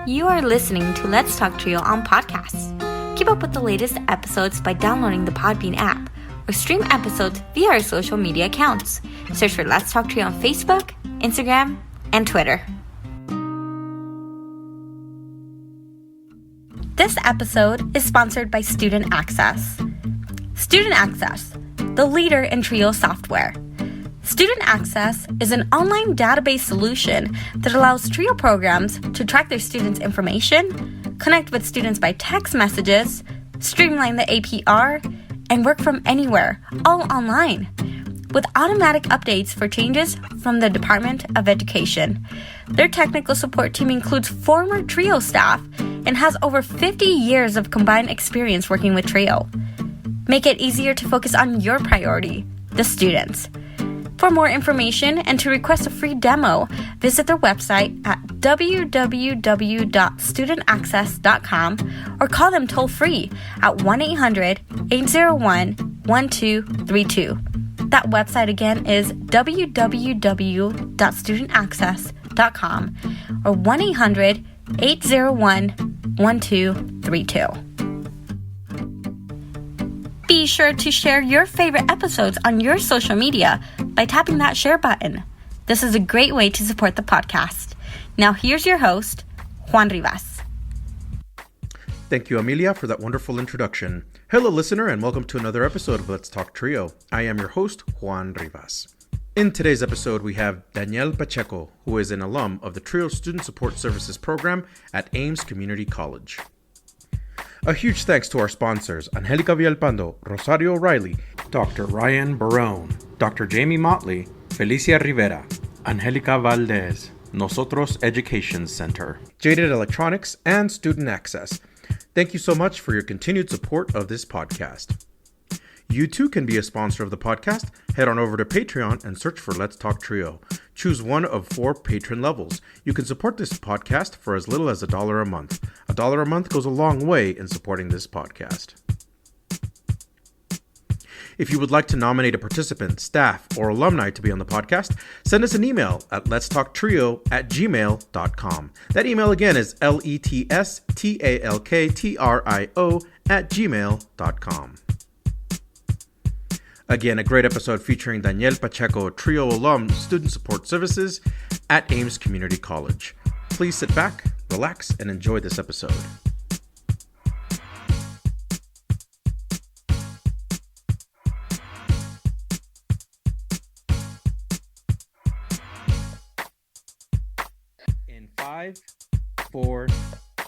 You are listening to Let's Talk Trio on podcasts. Keep up with the latest episodes by downloading the Podbean app or stream episodes via our social media accounts. Search for Let's Talk Trio on Facebook, Instagram, and Twitter. This episode is sponsored by Student Access. Student Access, the leader in Trio software. Student Access is an online database solution that allows Trio programs to track their students' information, connect with students by text messages, streamline the APR, and work from anywhere, all online, with automatic updates for changes from the Department of Education. Their technical support team includes former Trio staff and has over 50 years of combined experience working with Trio. Make it easier to focus on your priority, the students. For more information and to request a free demo, visit their website at www.studentaccess.com or call them toll-free at 1-800-801-1232. That website again is www.studentaccess.com or 1-800-801-1232. Be sure to share your favorite episodes on your social media by tapping that share button. This is a great way to support the podcast. Now here's your host, Juan Rivas. Thank you, Amelia, for that wonderful introduction. Hello, listener, and welcome to another episode of Let's Talk Trio. I am your host, Juan Rivas. In today's episode, we have Danielle Pacheco, who is an alum of the Trio Student Support Services program at Ames Community College. A huge thanks to our sponsors, Angelica Villalpando, Rosario O'Reilly, Dr. Ryan Barone, Dr. Jamie Motley, Felicia Rivera, Angelica Valdez, NOSOTROS Education Center, Jaded Electronics, and Student Access. Thank you so much for your continued support of this podcast. You too can be a sponsor of the podcast. Head on over to Patreon and search for Let's Talk Trio. Choose one of 4 patron levels. You can support this podcast for as little as $1 a month. $1 a month goes a long way in supporting this podcast. If you would like to nominate a participant, staff, or alumni to be on the podcast, send us an email at letstalktrio@gmail.com. That email again is letstalktrio@gmail.com. Again, a great episode featuring Danielle Pacheco, Trio alum, Student Support Services at Ames Community College. Please sit back, relax, and enjoy this episode. In 5, 4,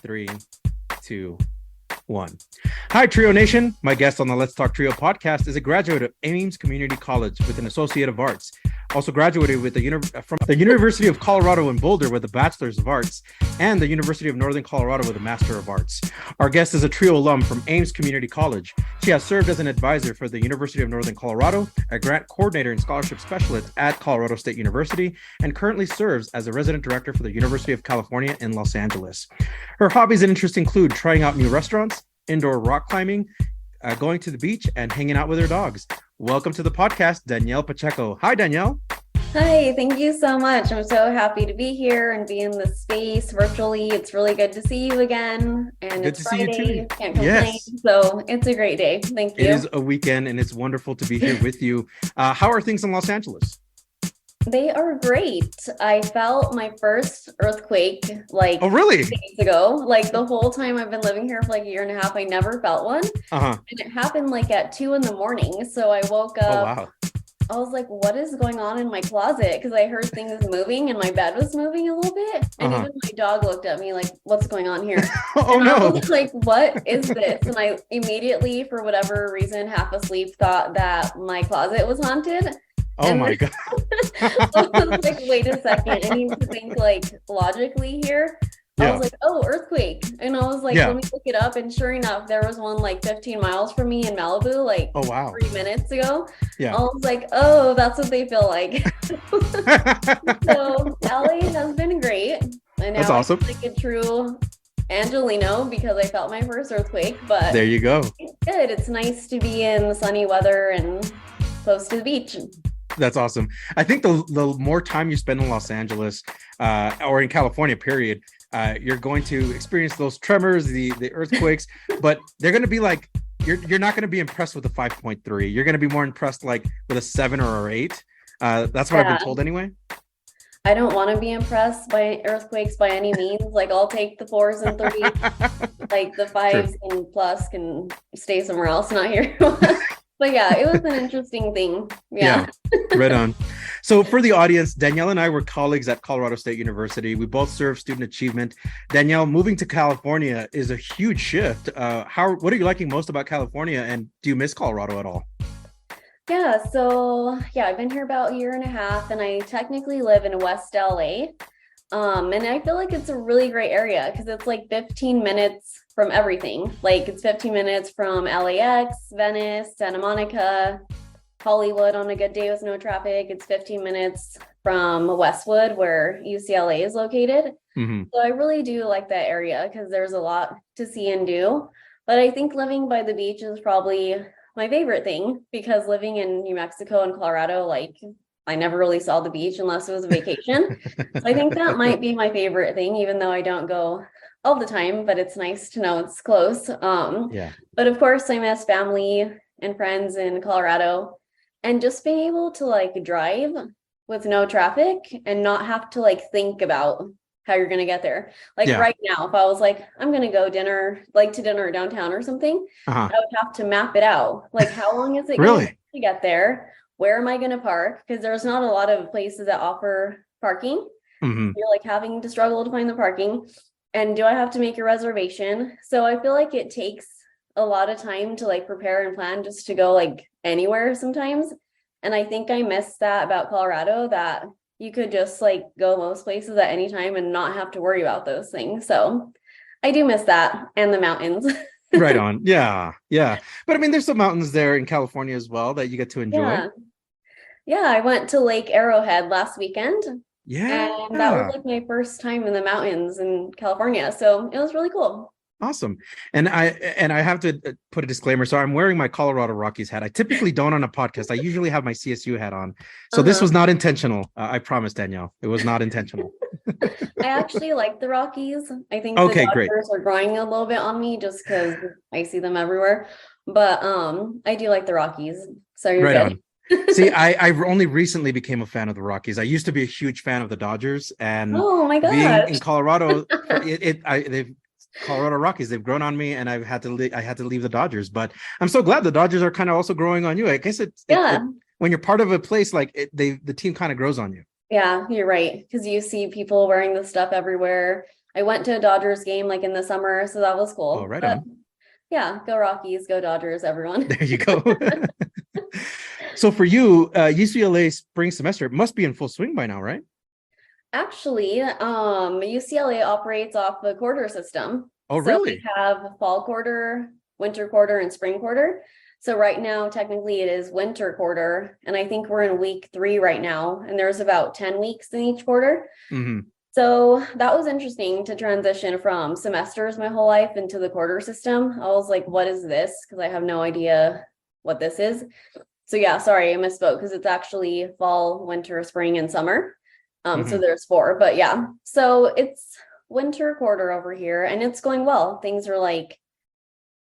3, 2, 1. Hi, Trio Nation. My guest on the Let's Talk Trio podcast is a graduate of Ames Community College with an Associate of Arts. Also graduated with from the University of Colorado-Boulder with a Bachelor's of Arts and the University of Northern Colorado with a Master of Arts. Our guest is a Trio alum from Ames Community College. She has served as an advisor for the University of Northern Colorado, a grant coordinator and scholarship specialist at Colorado State University, and currently serves as a resident director for the University of California in Los Angeles. Her hobbies and interests include trying out new restaurants, indoor rock climbing, going to the beach, and hanging out with her dogs. Welcome to the podcast, Danielle Pacheco. Hi, Danielle. Hi, thank you so much. I'm so happy to be here and be in this space virtually. It's really good to see you again. And good it's to Friday. See you too. Can't complain. Yes. So it's a great day. Thank you. It is a weekend and it's wonderful to be here with you. How are things in Los Angeles? They are great. I felt my first earthquake oh, really? days ago. Like the whole time I've been living here for like a year and a half, I never felt one. And it happened like at 2 a.m. So I woke up. Oh, wow. I was like, what is going on in my closet? Because I heard things moving and my bed was moving a little bit. And even my dog looked at me like, what's going on here? Oh, and no. I was like, what is this? And I immediately, for whatever reason, half asleep, thought that my closet was haunted. Oh my God. I was like, wait a second. I need to think like logically here. I was like, oh, earthquake. And I was like, let me look it up. And sure enough, there was one like 15 miles from me in Malibu, like 3 minutes ago. I was like, oh, that's what they feel like. So LA has been great. And now that's awesome. I'm like a true Angelino because I felt my first earthquake. But there you go. It's good. It's nice to be in sunny weather and close to the beach. That's awesome. I think the more time you spend in Los Angeles or in California, period, You're going to experience those tremors, the earthquakes, but they're going to be like, you're not going to be impressed with a 5.3. You're going to be more impressed like with a 7 or an 8. That's what I've been told anyway. I don't want to be impressed by earthquakes by any means. Like, I'll take the 4s and 3s. Like, the 5s and plus can stay somewhere else, not here. But yeah, it was an interesting thing. Yeah. Right on. So for the audience, Danielle and I were colleagues at Colorado State University. We both served student achievement. Danielle, moving to California is a huge shift. What are you liking most about California, and do you miss Colorado at all? Yeah, so I've been here about a year and a half, and I technically live in West LA. And I feel like it's a really great area because it's like 15 minutes from everything. Like, it's 15 minutes from LAX, Venice, Santa Monica, Hollywood on a good day with no traffic. It's 15 minutes from Westwood, where UCLA is located. Mm-hmm. So I really do like that area because there's a lot to see and do. But I think living by the beach is probably my favorite thing, because living in New Mexico and Colorado, like, I never really saw the beach unless it was a vacation. So I think that might be my favorite thing, even though I don't go all the time, but it's nice to know it's close. But of course, I miss family and friends in Colorado, and just being able to like drive with no traffic and not have to like think about how you're going to get there. Like right now, if I was like, I'm going to go to dinner downtown or something, I would have to map it out. Like, how long is it going to get there? Where am I going to park? Because there's not a lot of places that offer parking. Mm-hmm. You're like having to struggle to find the parking. And do I have to make a reservation? So I feel like it takes a lot of time to like prepare and plan just to go like anywhere sometimes. And I think I miss that about Colorado, that you could just like go most places at any time and not have to worry about those things. So I do miss that, and the mountains. Right on. Yeah. But I mean, there's some mountains there in California as well that you get to enjoy. Yeah, I went to Lake Arrowhead last weekend. Yeah. And that was like my first time in the mountains in California. So it was really cool. Awesome. And I have to put a disclaimer. So I'm wearing my Colorado Rockies hat. I typically don't on a podcast. I usually have my CSU hat on. So this was not intentional. I promise, Danielle. It was not intentional. I actually like the Rockies. I think the Dodgers are growing a little bit on me just because I see them everywhere. But I do like the Rockies. So you're good. On. See, I only recently became a fan of the Rockies. I used to be a huge fan of the Dodgers, and being in Colorado, Colorado Rockies, they've grown on me, and I had to leave the Dodgers. But I'm so glad the Dodgers are kind of also growing on you. I guess when you're part of a place, like the team kind of grows on you. Yeah, you're right, because you see people wearing the stuff everywhere. I went to a Dodgers game like in the summer, so that was cool. Oh, right on. Yeah, go Rockies, go Dodgers, everyone. There you go. So for you, UCLA spring semester must be in full swing by now, right? Actually, UCLA operates off the quarter system. Oh, really? So we have fall quarter, winter quarter, and spring quarter. So right now, technically, it is winter quarter, and I think we're in week 3 right now, and there's about 10 weeks in each quarter. Mm-hmm. So that was interesting to transition from semesters my whole life into the quarter system. I was like, what is this? Because I have no idea what this is. So yeah, sorry, I misspoke, because it's actually fall, winter, spring, and summer. So there's 4, but yeah. So it's winter quarter over here, and it's going well. Things are like,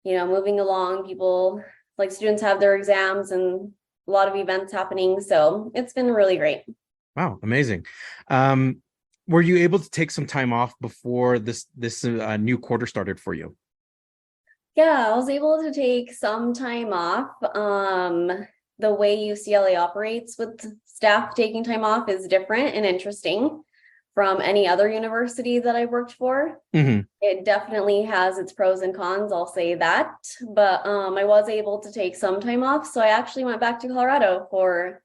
moving along. People, like students have their exams and a lot of events happening. So it's been really great. Wow, amazing. Were you able to take some time off before this new quarter started for you? Yeah, I was able to take some time off. The way UCLA operates with staff taking time off is different and interesting from any other university that I worked for. Mm-hmm. It definitely has its pros and cons, I'll say that. But I was able to take some time off. So I actually went back to Colorado for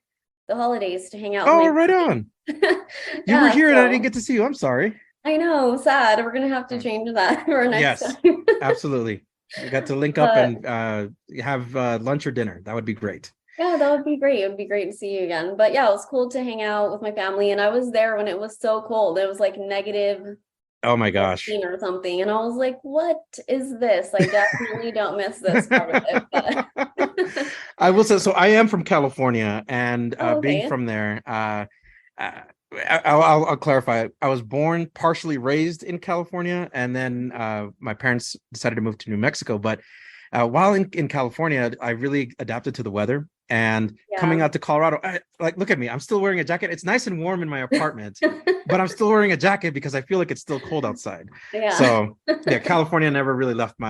the holidays to hang out. Oh, right on. You were here and I didn't get to see you. I'm sorry. I know, sad. We're going to have to change that for next time. Absolutely. We got to link up and have lunch or dinner. That would be great. Yeah, that would be great. It would be great to see you again. But yeah, it was cool to hang out with my family. And I was there when it was so cold. It was like negative. Oh my gosh. Or something. And I was like, what is this? I definitely don't miss this part of it. But... I will say, so I am from California, and being from there, I'll clarify. I was born, partially raised in California, and then my parents decided to move to New Mexico. But while in California, I really adapted to the weather. And coming Yeah. out to Colorado, like, look at me. I'm still wearing a jacket. It's nice and warm in my apartment, but I'm still wearing a jacket because I feel like it's still cold outside. Yeah. So yeah, California never really left me.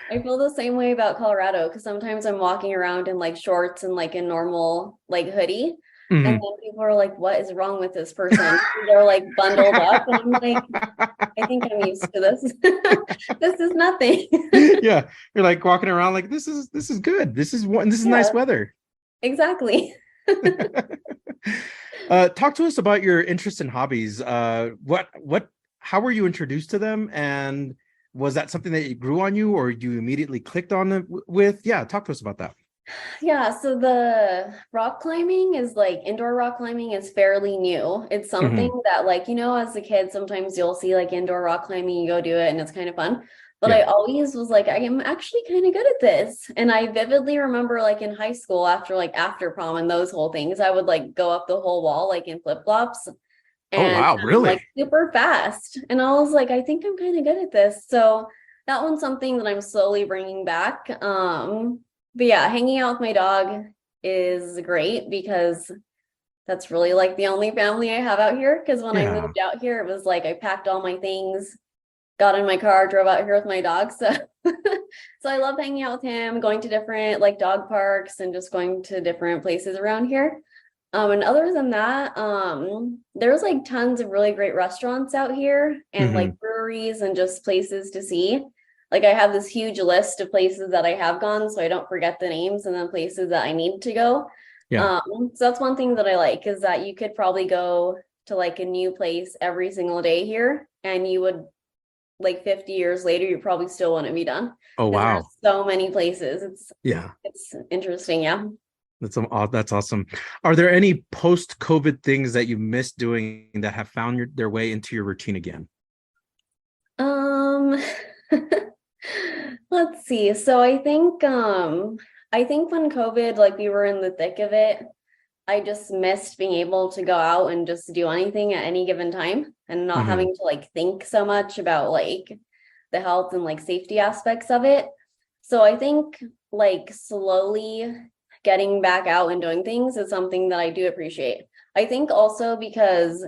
I feel the same way about Colorado because sometimes I'm walking around in like shorts and like a normal like hoodie. And Mhm. then people are like, what is wrong with this person? They're like bundled up. And I'm like, I think I'm used to this. This is nothing. Yeah, you're like walking around like this is good. This is nice Yeah, weather. exactly. Talk to us about your interests and hobbies. How were you introduced to them? And was that something that grew on you or you immediately clicked on it with? Yeah, talk to us about that. Yeah, so the rock climbing is like indoor rock climbing is fairly new. It's something Hmm. that like, as a kid, sometimes you'll see like indoor rock climbing, you go do it and it's kind of fun. But Yeah. I always was like, I am actually kind of good at this. And I vividly remember like in high school after prom and those whole things, I would like go up the whole wall like in flip-flops Oh and wow, like really? super fast. And I was like, I think I'm kind of good at this. So that one's something that I'm slowly bringing back. But yeah, hanging out with my dog is great because that's really like the only family I have out here. Because when I Yeah. moved out here, it was like I packed all my things, got in my car, drove out here with my dog. So, so I love hanging out with him, going to different like dog parks and just going to different places around here. And other than that, there's like tons of really great restaurants out here and like Hmm. breweries and just places to see. Like I have this huge list of places that I have gone, so I don't forget the names and then places that I need to go. Yeah. So that's one thing that I like is that you could probably go to like a new place every single day here, and you would like 50 years later, you probably still wouldn't be done Oh because there's wow. so many places. Yeah. It's interesting, yeah. That's awesome. Are there any post-COVID things that you missed doing that have found their way into your routine again? Um, let's see. So I think when COVID, like we were in the thick of it, I just missed being able to go out and just do anything at any given time and not Hmm. having to like think so much about like the health and like safety aspects of it. So I think like slowly getting back out and doing things is something that I do appreciate. I think also because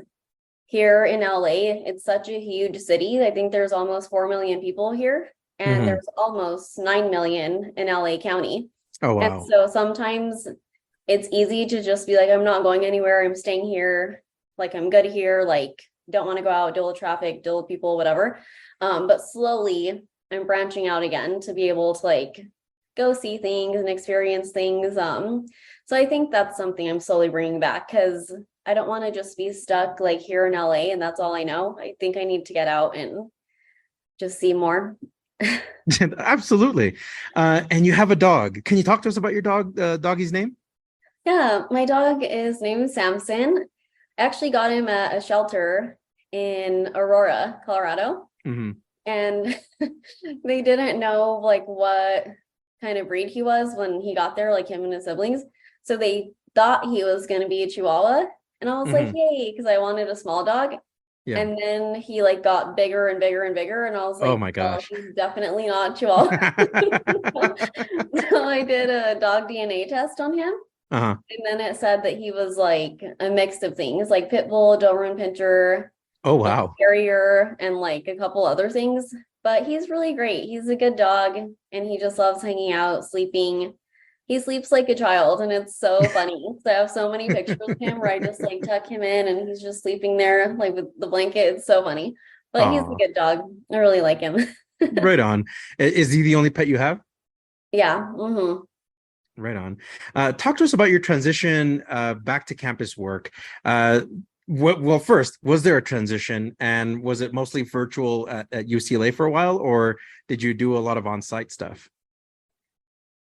here in LA, it's such a huge city. I think there's almost 4 million people here, and Hmm. there's almost 9 million in LA County. Oh And wow. so sometimes it's easy to just be like, I'm not going anywhere. I'm staying here. Like, I'm good here. Like, don't want to go out, deal with traffic, deal with people, whatever. But slowly, I'm branching out again to be able to like go see things and experience things. So I think that's something I'm slowly bringing back because I don't want to just be stuck like here in LA and that's all I know. I think I need to get out and just see more. Absolutely. And you have a dog. Can you talk to us about your doggy's name? Yeah, my dog is named Samson. I actually got him at a shelter in Aurora, Colorado, Hmm. and they didn't know like what kind of breed he was when he got there, like him and his siblings. So they thought he was going to be a Chihuahua, and I was like, Hmm. yay, because I wanted a small dog. Yeah. And then he like got bigger and bigger and bigger, and I was Oh like, my well, gosh. he's definitely not Chihuahua. So I did a dog DNA test on him. Uh-huh. And then it said that he was like a mix of things, like pit bull, Doberman Pinscher, Oh wow. terrier, and like a couple other things. But he's really great. He's a good dog, and he just loves hanging out, sleeping. He sleeps like a child, and it's so funny. So I have so many pictures of him where I just like tuck him in, and he's just sleeping there, like with the blanket. It's so funny. But he's a Oh, good dog. I really like him. right on. Is he the only pet you have? Yeah. Hmm. Right on. Talk to us about your transition back to campus work. Well, first, was there a transition, and was it mostly virtual at UCLA for a while, or did you do a lot of on-site stuff?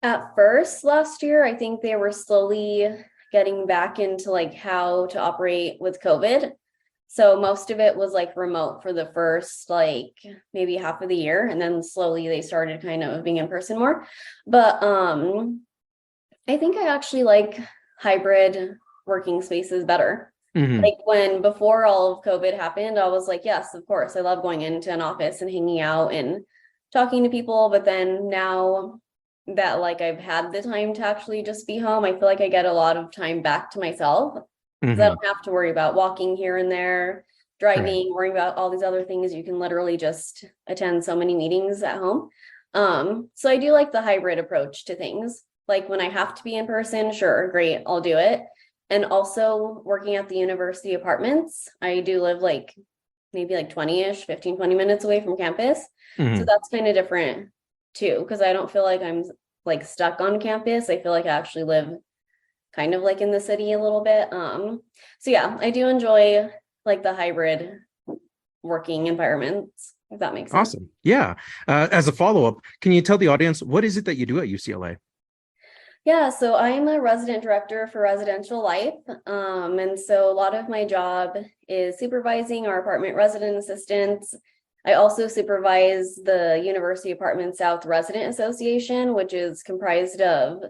At first last year, I think they were slowly getting back into like how to operate with COVID. So most of it was like remote for the first like maybe half of the year, and then slowly they started kind of being in person more. But I think I actually like hybrid working spaces better. Mm-hmm. Like when before all of COVID happened, I was like, yes, of course, I love going into an office and hanging out and talking to people. But then now that like I've had the time to actually just be home, I feel like I get a lot of time back to myself because I don't have to worry about walking here and there, driving, worrying about all these other things. You can literally just attend so many meetings at home. So I do like the hybrid approach to things. Like when I have to be in person, sure, great, I'll do it. And also working at the university apartments, I do live like maybe like 20-ish, 15, 20 minutes away from campus. So that's kind of different too, because I don't feel like I'm like stuck on campus. I feel like I actually live kind of like in the city a little bit. So yeah, I do enjoy like the hybrid working environments, if that makes sense. Awesome. Yeah. As a follow-up, can you tell the audience what is it that you do at UCLA? Yeah, so I'm a resident director for residential life. And so a lot of my job is supervising our apartment resident assistants. I also supervise the University Apartment South Resident Association, which is comprised of, I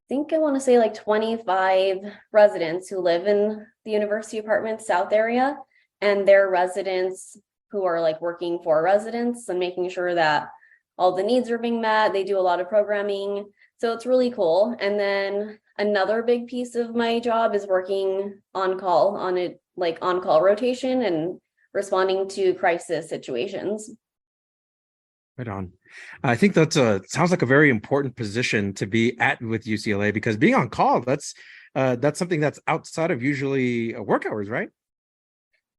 think I want to say like 25 residents who live in the University Apartment South area, and their residents who are like working for residents and making sure that all the needs are being met. They do a lot of programming. So it's really cool. And then another big piece of my job is working on call on a like on-call rotation and responding to crisis situations. Right on. I think that's sounds like a very important position to be at with UCLA, because being on call, that's something that's outside of usually work hours, right?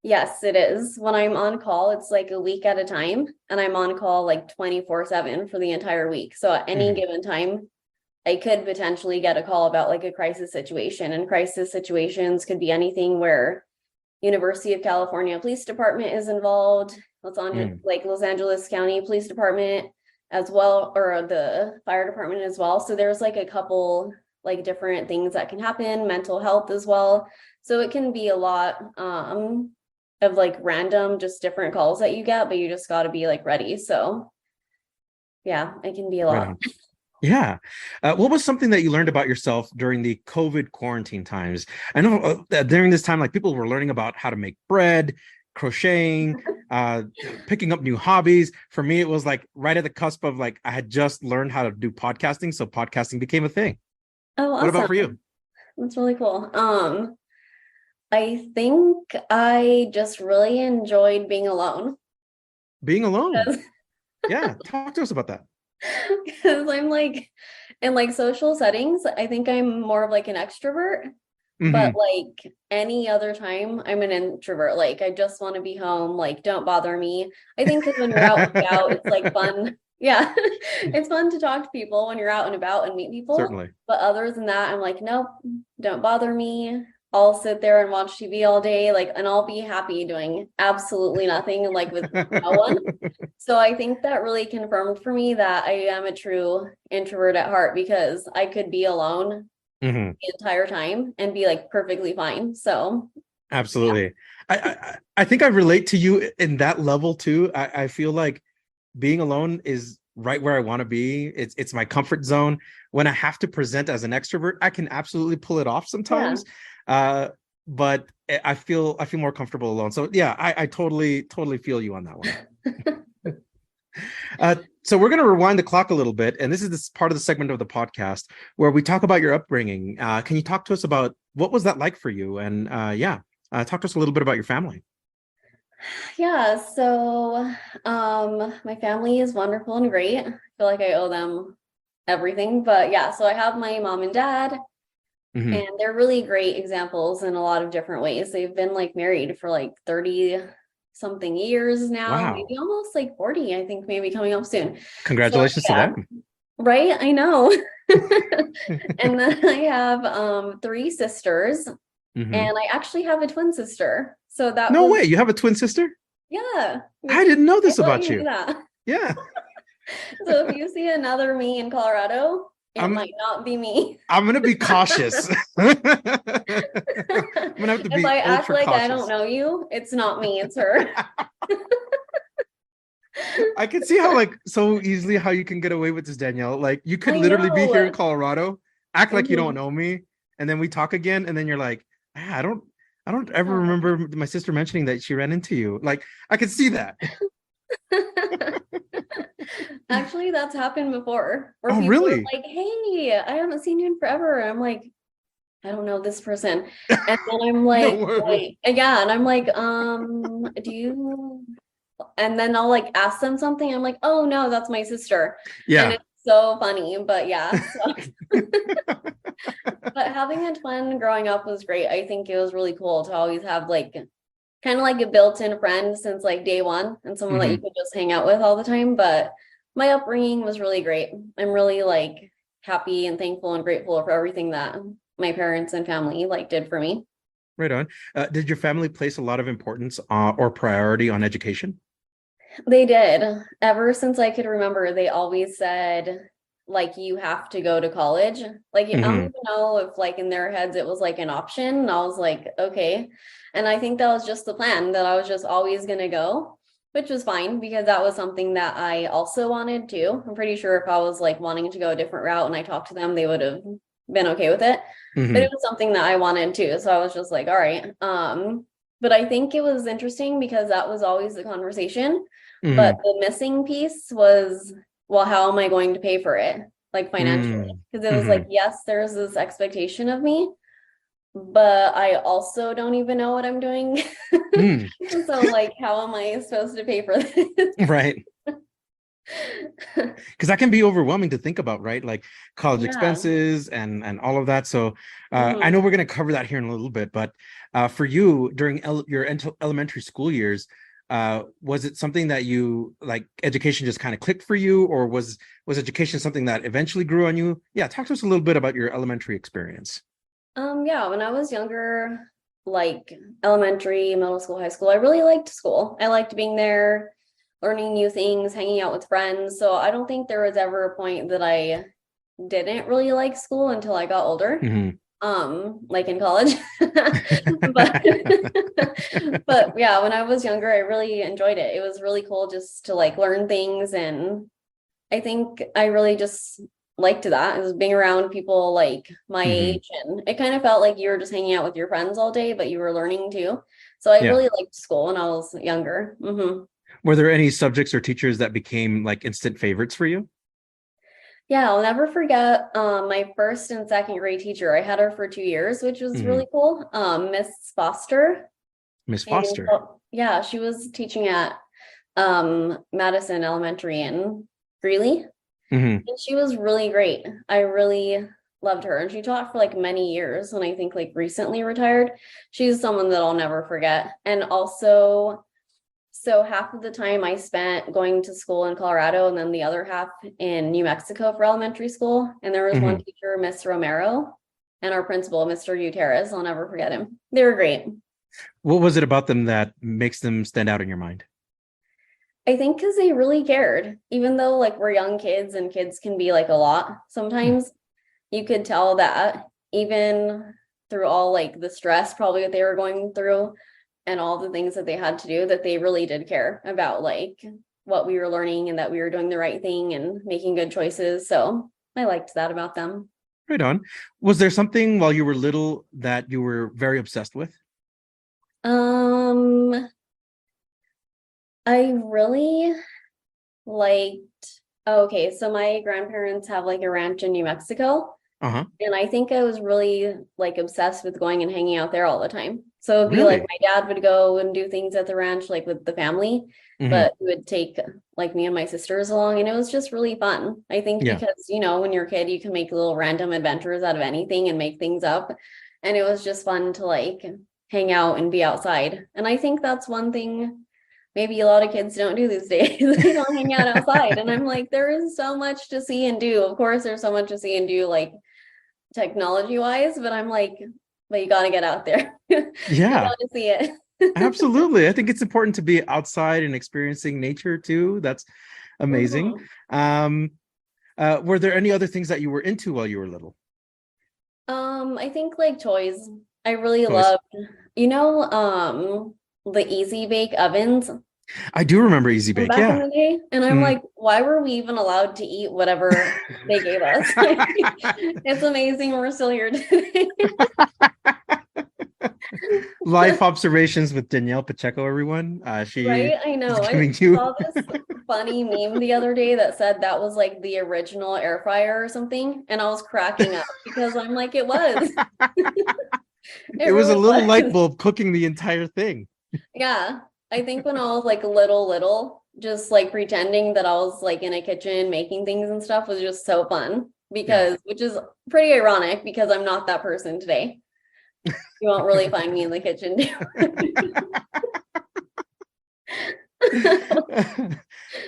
Yes, it is. When I'm on call, it's like a week at a time, and I'm on call like 24/7 for the entire week. So at any given time, I could potentially get a call about like a crisis situation, and crisis situations could be anything where University of California Police Department is involved. It's on like Los Angeles County Police Department as well, or the fire department as well. So there's like a couple like different things that can happen, mental health as well. So it can be a lot of like random, just different calls that you get, but you just got to be like ready. So yeah, it can be a lot. Right. Yeah. What was something that you learned about yourself during the COVID quarantine times? I know during this time, like people were learning about how to make bread, crocheting, picking up new hobbies. For me, it was like right at the cusp of like, I had just learned how to do podcasting. So podcasting became a thing. Oh, awesome. What about for you? That's really cool. I think I just really enjoyed being alone. Being alone? Yeah. Talk to us about that. Because I'm like in like social settings, I think I'm more of like an extrovert, but like any other time I'm an introvert. Like I just want to be home, like don't bother me. I think because when you're out and about, it's like fun. Yeah, it's fun to talk to people when you're out and about and meet people. Certainly. But other than that, I'm like, nope, don't bother me. I'll sit there and watch TV all day, like, and I'll be happy doing absolutely nothing, like with no one. So I think that really confirmed for me that I am a true introvert at heart, because I could be alone the entire time and be like perfectly fine. So absolutely. Yeah. I think I relate to you in that level too. I feel like being alone is right where I want to be. It's my comfort zone. When I have to present as an extrovert, I can absolutely pull it off sometimes. Yeah. But I feel more comfortable alone. So yeah, I totally feel you on that one. So we're going to rewind the clock a little bit, and this is this part of the segment of the podcast where we talk about your upbringing. Can you talk to us about what was that like for you? And talk to us a little bit about your family. Yeah, so my family is wonderful and great. I feel like I owe them everything. But yeah, so I have my mom and dad. And they're really great examples in a lot of different ways. They've been like married for like 30 something years now, maybe almost like 40, I think, maybe coming up soon. Congratulations to them. Right, I know. And then I have 3 sisters, and I actually have a twin sister. So that No way, you have a twin sister? Yeah. I didn't know this about you. Yeah. So if you see another me in Colorado, it might not be me. I'm gonna be cautious. I'm gonna have to be. If I act like cautious. I don't know you, it's not me, it's her. I can see how like so easily how you can get away with this, Danielle. Like you could literally be here in Colorado, act like you don't know me, and then we talk again, and then you're like, I don't ever remember my sister mentioning that she ran into you. Like, I could see that. Actually, that's happened before where Oh, people are really? like, hey, I haven't seen you in forever. And I'm like, I don't know this person. And then I'm No like, way. wait, yeah. And I'm like, do you? And then I'll like ask them something. I'm like, oh no, that's my sister. And Yeah. it's so funny. But yeah. So, but having a twin growing up was great. I think it was really cool to always have like kind of like a built-in friend since like day one and someone that you Mhm. could just hang out with all the time. But my upbringing was really great. I'm really like happy and thankful and grateful for everything that my parents and family like did for me. Right on. Did your family place a lot of importance or priority on education? They did. Ever since I could remember, they always said, like, you have to go to college. Like, I don't Hmm. even know if, like, in their heads it was like an option. And I was like, okay. And I think that was just the plan, that I was just always going to go, which was fine because that was something that I also wanted to. I'm pretty sure if I was like wanting to go a different route and I talked to them, they would have been okay with it. But Hmm. it was something that I wanted too. So I was just like, all right. But I think it was interesting because that was always the conversation. But Hmm. the missing piece was, well, how am I going to pay for it? Like financially. Hmm. Because it was like, Hmm. yes, there's this expectation of me, but I also don't even know what I'm doing. Hmm. So like, how am I supposed to pay for this? Right. Because that can be overwhelming to think about, right? Like college Yeah. expenses and all of that. So I know Mhm. we're going to cover that here in a little bit, but for you during your elementary school years, was it something that you like education just kind of clicked for you, or was education something that eventually grew on you? Yeah, talk to us a little bit about your elementary experience. Yeah, when I was younger, like elementary, middle school, high school, I really liked school. I liked being there, learning new things, hanging out with friends. So I don't think there was ever a point that I didn't really like school until I got older. Hmm. Like in college. But but yeah, when I was younger, I really enjoyed it. It was really cool just to like learn things, and I think I really just liked that. It was being around people like my Hmm. age, and it kind of felt like you were just hanging out with your friends all day, but you were learning too. So I Yeah. really liked school when I was younger. Were there any subjects or teachers that became like instant favorites for you? Yeah, I'll never forget my first and second grade teacher. I had her for 2 years, which was Hmm. really cool. Miss Foster. Miss And Foster. yeah, she was teaching at Madison Elementary in Greeley. Hmm. And she was really great. I really loved her. And she taught for like many years and I think like recently retired. She's someone that I'll never forget. And also, so half of the time I spent going to school in Colorado and then the other half in New Mexico for elementary school. And there was one Hmm. teacher, Miss Romero, and our principal, Mr. Gutierrez. I'll never forget him. They were great. What was it about them that makes them stand out in your mind? I think because they really cared, even though like we're young kids and kids can be like a lot sometimes, you could tell that even through all like the stress probably that they were going through and all the things that they had to do, that they really did care about like what we were learning and that we were doing the right thing and making good choices. So I liked that about them. Right on. Was there something while you were little that you were very obsessed with? Um, I really liked, okay, so my grandparents have like a ranch in New Mexico. Uh-huh. And I think I was really like obsessed with going and hanging out there all the time. So it'd be like Really? my dad would go and do things at the ranch, like with the family, Hmm. but he would take like me and my sisters along, and it was just really fun. I think Yeah. because, when you're a kid, you can make little random adventures out of anything and make things up. And it was just fun to like hang out and be outside. And I think that's one thing maybe a lot of kids don't do these days. They don't hang out outside. And I'm like, there is so much to see and do. Of course, there's so much to see and do, like technology wise, but I'm like, but you got to get out there. You Yeah, got to see it. absolutely. I think it's important to be outside and experiencing nature too. That's amazing. Mhm. Um, were there any other things that you were into while you were little? I think like toys. I really Toys. loved, the easy bake ovens. I do remember Easy From Bake. back in Yeah. the day. And I'm like, why were we even allowed to eat whatever they gave us? It's amazing we're still here today. Life observations with Danielle Pacheco, everyone. She Right? I is know. I giving you. saw this funny meme the other day that said that was like the original air fryer or something. And I was cracking up because I'm like, it was. It It was a really little light was. bulb cooking the entire thing. Yeah. I think when I was like little, just like pretending that I was like in a kitchen making things and stuff was just so fun Yeah. because, which is pretty ironic because I'm not that person today. You won't really find me in the kitchen.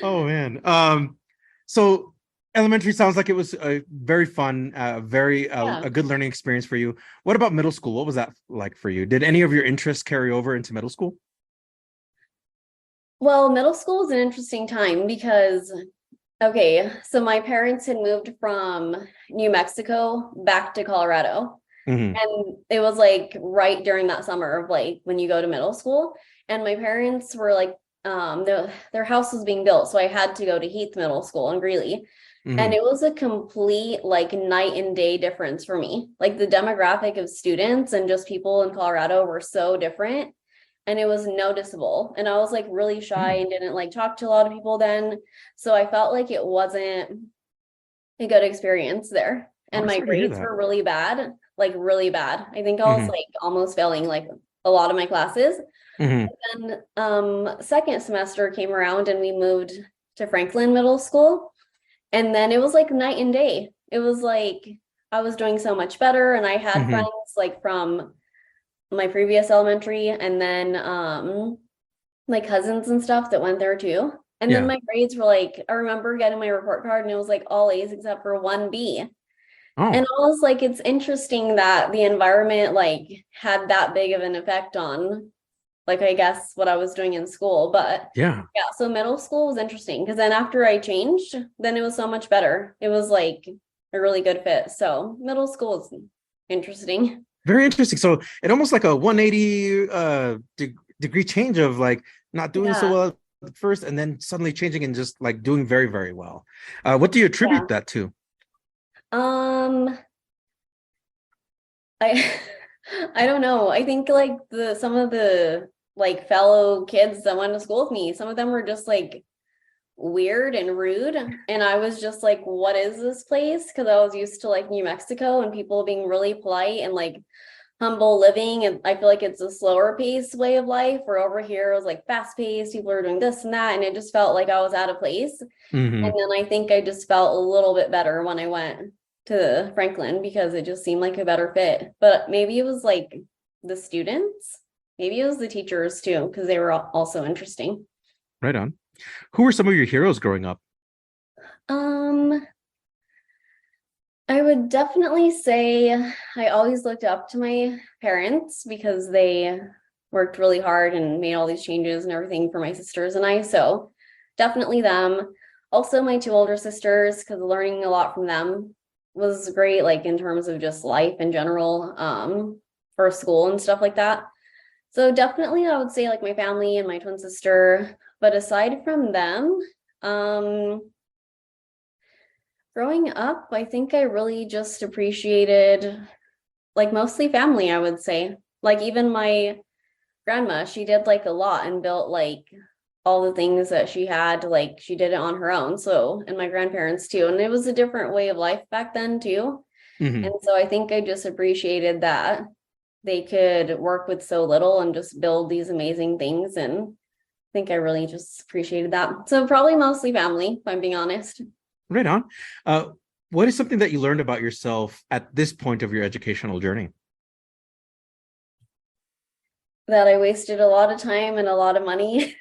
Oh man. So elementary sounds like it was a very fun, very Yeah. a good learning experience for you. What about middle school? What was that like for you? Did any of your interests carry over into middle school? Well, middle school was an interesting time because, okay, so my parents had moved from New Mexico back to Colorado. Hmm. And it was like right during that summer of like when you go to middle school. And my parents were like, their house was being built. So I had to go to Heath Middle School in Greeley. And Hmm. it was a complete like night and day difference for me. Like the demographic of students and just people in Colorado were so different. And it was noticeable. And I was like really shy and didn't like talk to a lot of people then. So I felt like it wasn't a good experience there. Oh, And I'm my sorry to hear grades that. were really bad, like really bad. I think I was Hmm. like almost failing like a lot of my classes. Hmm. And second semester came around and we moved to Franklin Middle School. And then it was like night and day. It was like I was doing so much better and I had Hmm. friends like from my previous elementary and then my cousins and stuff that went there too. And then Yeah. my grades were like, I remember getting my report card and it was like all A's except for one B. And Oh, I was like, it's interesting that the environment like had that big of an effect on like I guess what I was doing in school. But yeah. yeah, so middle school was interesting because then after I changed, then it was so much better. It was like a really good fit. So middle school is interesting. Very interesting. So it almost like a 180 degree change of like not doing so Yeah. well at first and then suddenly changing and just like doing very, very well. What do you Yeah. attribute that to? Um, I I don't know. I think like the some of the like fellow kids that went to school with me, some of them were just like weird and rude. And I was just like, what is this place? Because I was used to like New Mexico and people being really polite and like humble living. And I feel like it's a slower pace way of life, where over here it was like fast paced, people are doing this and that. And it just felt like I was out of place. And Hmm. then I think I just felt a little bit better when I went to Franklin because it just seemed like a better fit. But maybe it was like the students, maybe it was the teachers too, because they were also interesting. Right on. Who were some of your heroes growing up? Um, I would definitely say I always looked up to my parents because they worked really hard and made all these changes and everything for my sisters and I. So definitely them. Also, my two older sisters, because learning a lot from them was great, like in terms of just life in general, for school and stuff like that. So definitely I would say like my family and my twin sister. But aside from them, um, growing up, I think I really just appreciated like mostly family, I would say. Like even my grandma, she did like a lot and built like all the things that she had, like she did it on her own. So, and my grandparents too. And it was a different way of life back then too. And Hmm. so I think I just appreciated that they could work with so little and just build these amazing things. And I think I really just appreciated that. So probably mostly family, if I'm being honest. Right on. Uh, what is something that you learned about yourself at this point of your educational journey? That I wasted a lot of time and a lot of money.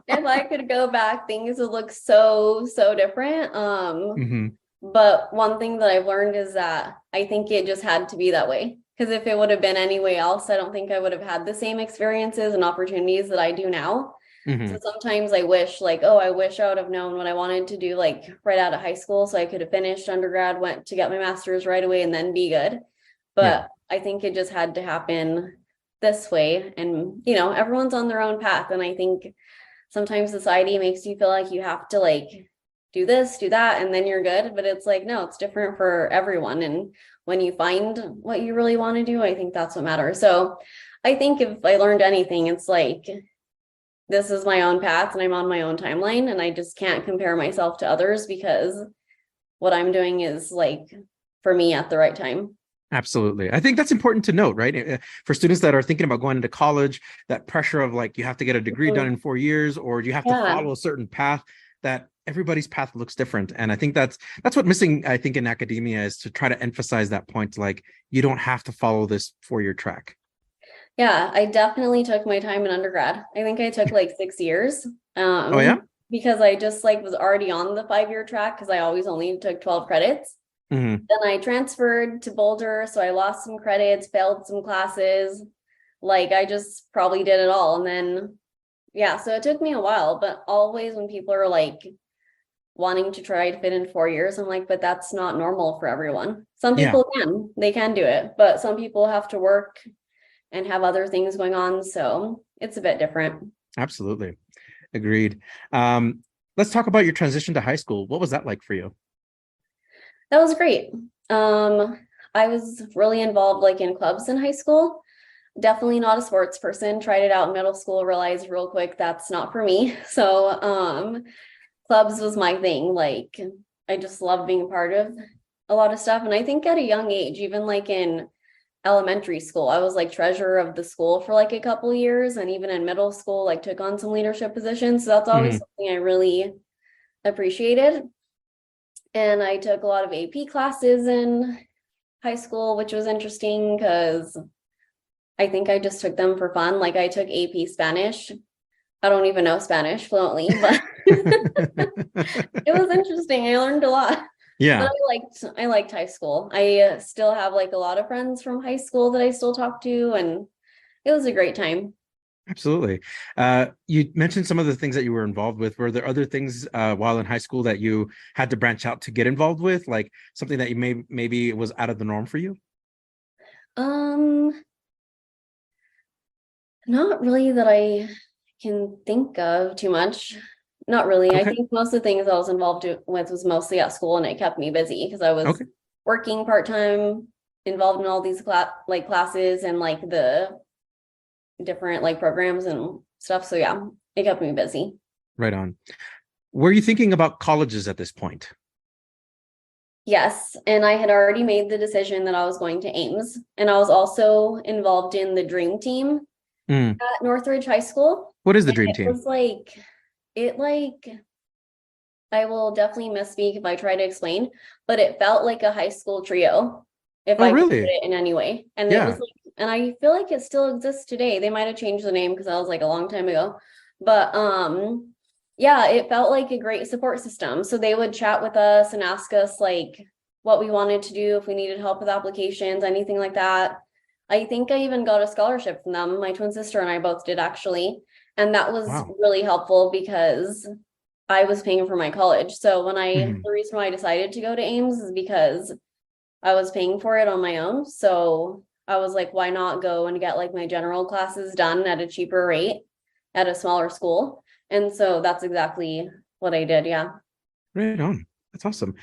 If I could go back, things would look so, so different. Hmm. But one thing that I've learned is that I think it just had to be that way. Because if it would have been any way else, I don't think I would have had the same experiences and opportunities that I do now. So Hmm. sometimes I wish, like, oh, I wish I would have known what I wanted to do, like right out of high school, so I could have finished undergrad, went to get my master's right away, and then be good. Yeah. But I think it just had to happen this way. And, everyone's on their own path. And I think sometimes society makes you feel like you have to like do this, do that, and then you're good. But it's like, no, it's different for everyone. And when you find what you really want to do, I think that's what matters. So I think if I learned anything, it's like, this is my own path and I'm on my own timeline, and I just can't compare myself to others because what I'm doing is like for me at the right time. Absolutely. I think that's important to note, right? For students that are thinking about going into college, that pressure of like, you have to get a degree done in 4 years, or you have to follow a certain path, that everybody's path looks different. And I think that's what missing, I think, in academia, is to try to emphasize that point. Like, you don't have to follow this 4-year track. Yeah, I definitely took my time in undergrad. I think I took like 6 years. Oh, yeah? Because I just like was already on the 5-year track because I always only took 12 credits. Mm-hmm. Then I transferred to Boulder, so I lost some credits, failed some classes. Like, I just probably did it all. And then, so it took me a while, but always when people are like wanting to try to fit in 4 years, I'm like, but that's not normal for everyone. Some people they can do it, but some people have to work and have other things going on. So it's a bit different. Absolutely. Agreed. Let's talk about your transition to high school. What was that like for you? That was great. I was really involved like in clubs in high school. Definitely not a sports person. Tried it out in middle school, realized real quick that's not for me. So clubs was my thing. Like, I just love being a part of a lot of stuff. And I think at a young age, even like in elementary school, I was like treasurer of the school for like a couple years, and even in middle school, like took on some leadership positions. So that's always something I really appreciated. And I took a lot of AP classes in high school, which was interesting because I think I just took them for fun. Like, I took AP Spanish. I don't even know Spanish fluently, but it was interesting. I learned a lot. Yeah. But I liked high school. I still have like a lot of friends from high school that I still talk to, and it was a great time. Absolutely. You mentioned some of the things that you were involved with. Were there other things while in high school that you had to branch out to get involved with, like something that you maybe was out of the norm for you? Not really that I can think of too much. Not really. Okay. I think most of the things I was involved with was mostly at school, and it kept me busy because I was working part-time, involved in all these classes and like the different like programs and stuff. So yeah, it kept me busy. Right on. Were you thinking about colleges at this point? Yes, and I had already made the decision that I was going to Ames, and I was also involved in the Dream Team at Northridge High School. What is the Dream Team? It was I will definitely misspeak if I try to explain, but it felt like a high school trio, if I could put it in any way. And it was like, and I feel like it still exists today. They might have changed the name because that was like a long time ago. But it felt like a great support system. So they would chat with us and ask us like what we wanted to do, if we needed help with applications, anything like that. I think I even got a scholarship from them. My twin sister and I both did, actually. And that was really helpful because I was paying for my college. So when the reason why I decided to go to Ames is because I was paying for it on my own. So I was like, why not go and get like my general classes done at a cheaper rate at a smaller school? And so that's exactly what I did. Yeah. Right on. That's awesome.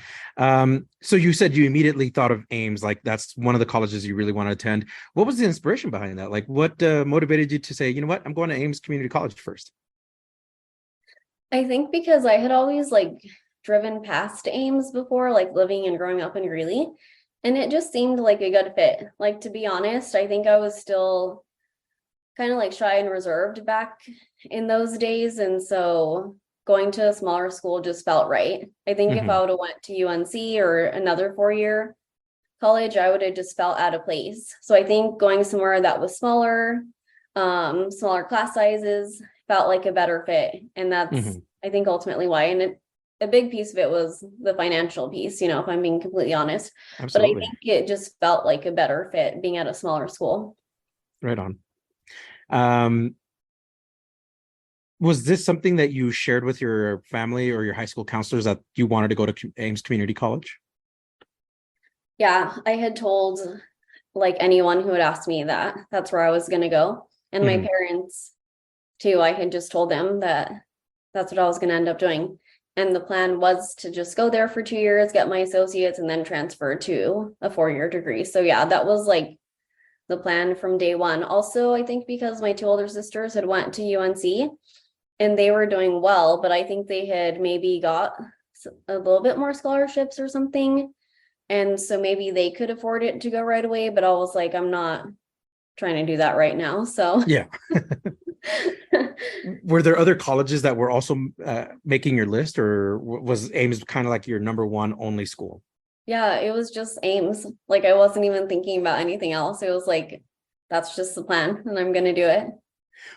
So you said you immediately thought of Ames, like that's one of the colleges you really want to attend. What was the inspiration behind that? Like, what motivated you to say, you know what, I'm going to Ames Community College first? I think because I had always like driven past Ames before, like living and growing up in Greeley, and it just seemed like a good fit. Like, to be honest, I think I was still kind of like shy and reserved back in those days, and so going to a smaller school just felt right. I think if I would have went to UNC or another 4-year college, I would have just felt out of place. So I think going somewhere that was smaller class sizes felt like a better fit. And that's, I think, ultimately why. And a big piece of it was the financial piece, if I'm being completely honest. Absolutely. But I think it just felt like a better fit being at a smaller school. Right on. Was this something that you shared with your family or your high school counselors, that you wanted to go to Ames Community College? Yeah, I had told like anyone who would ask me that that's where I was going to go. And my parents too, I had just told them that that's what I was going to end up doing. And the plan was to just go there for 2 years, get my associates, and then transfer to a 4-year degree. So yeah, that was like the plan from day one. Also, I think because my 2 older sisters had went to UNC and they were doing well, but I think they had maybe got a little bit more scholarships or something. And so maybe they could afford it to go right away, but I was like, I'm not trying to do that right now. So yeah. Were there other colleges that were also making your list, or was Ames kind of like your number one only school? Yeah, it was just Ames. Like I wasn't even thinking about anything else. It was like, that's just the plan and I'm going to do it.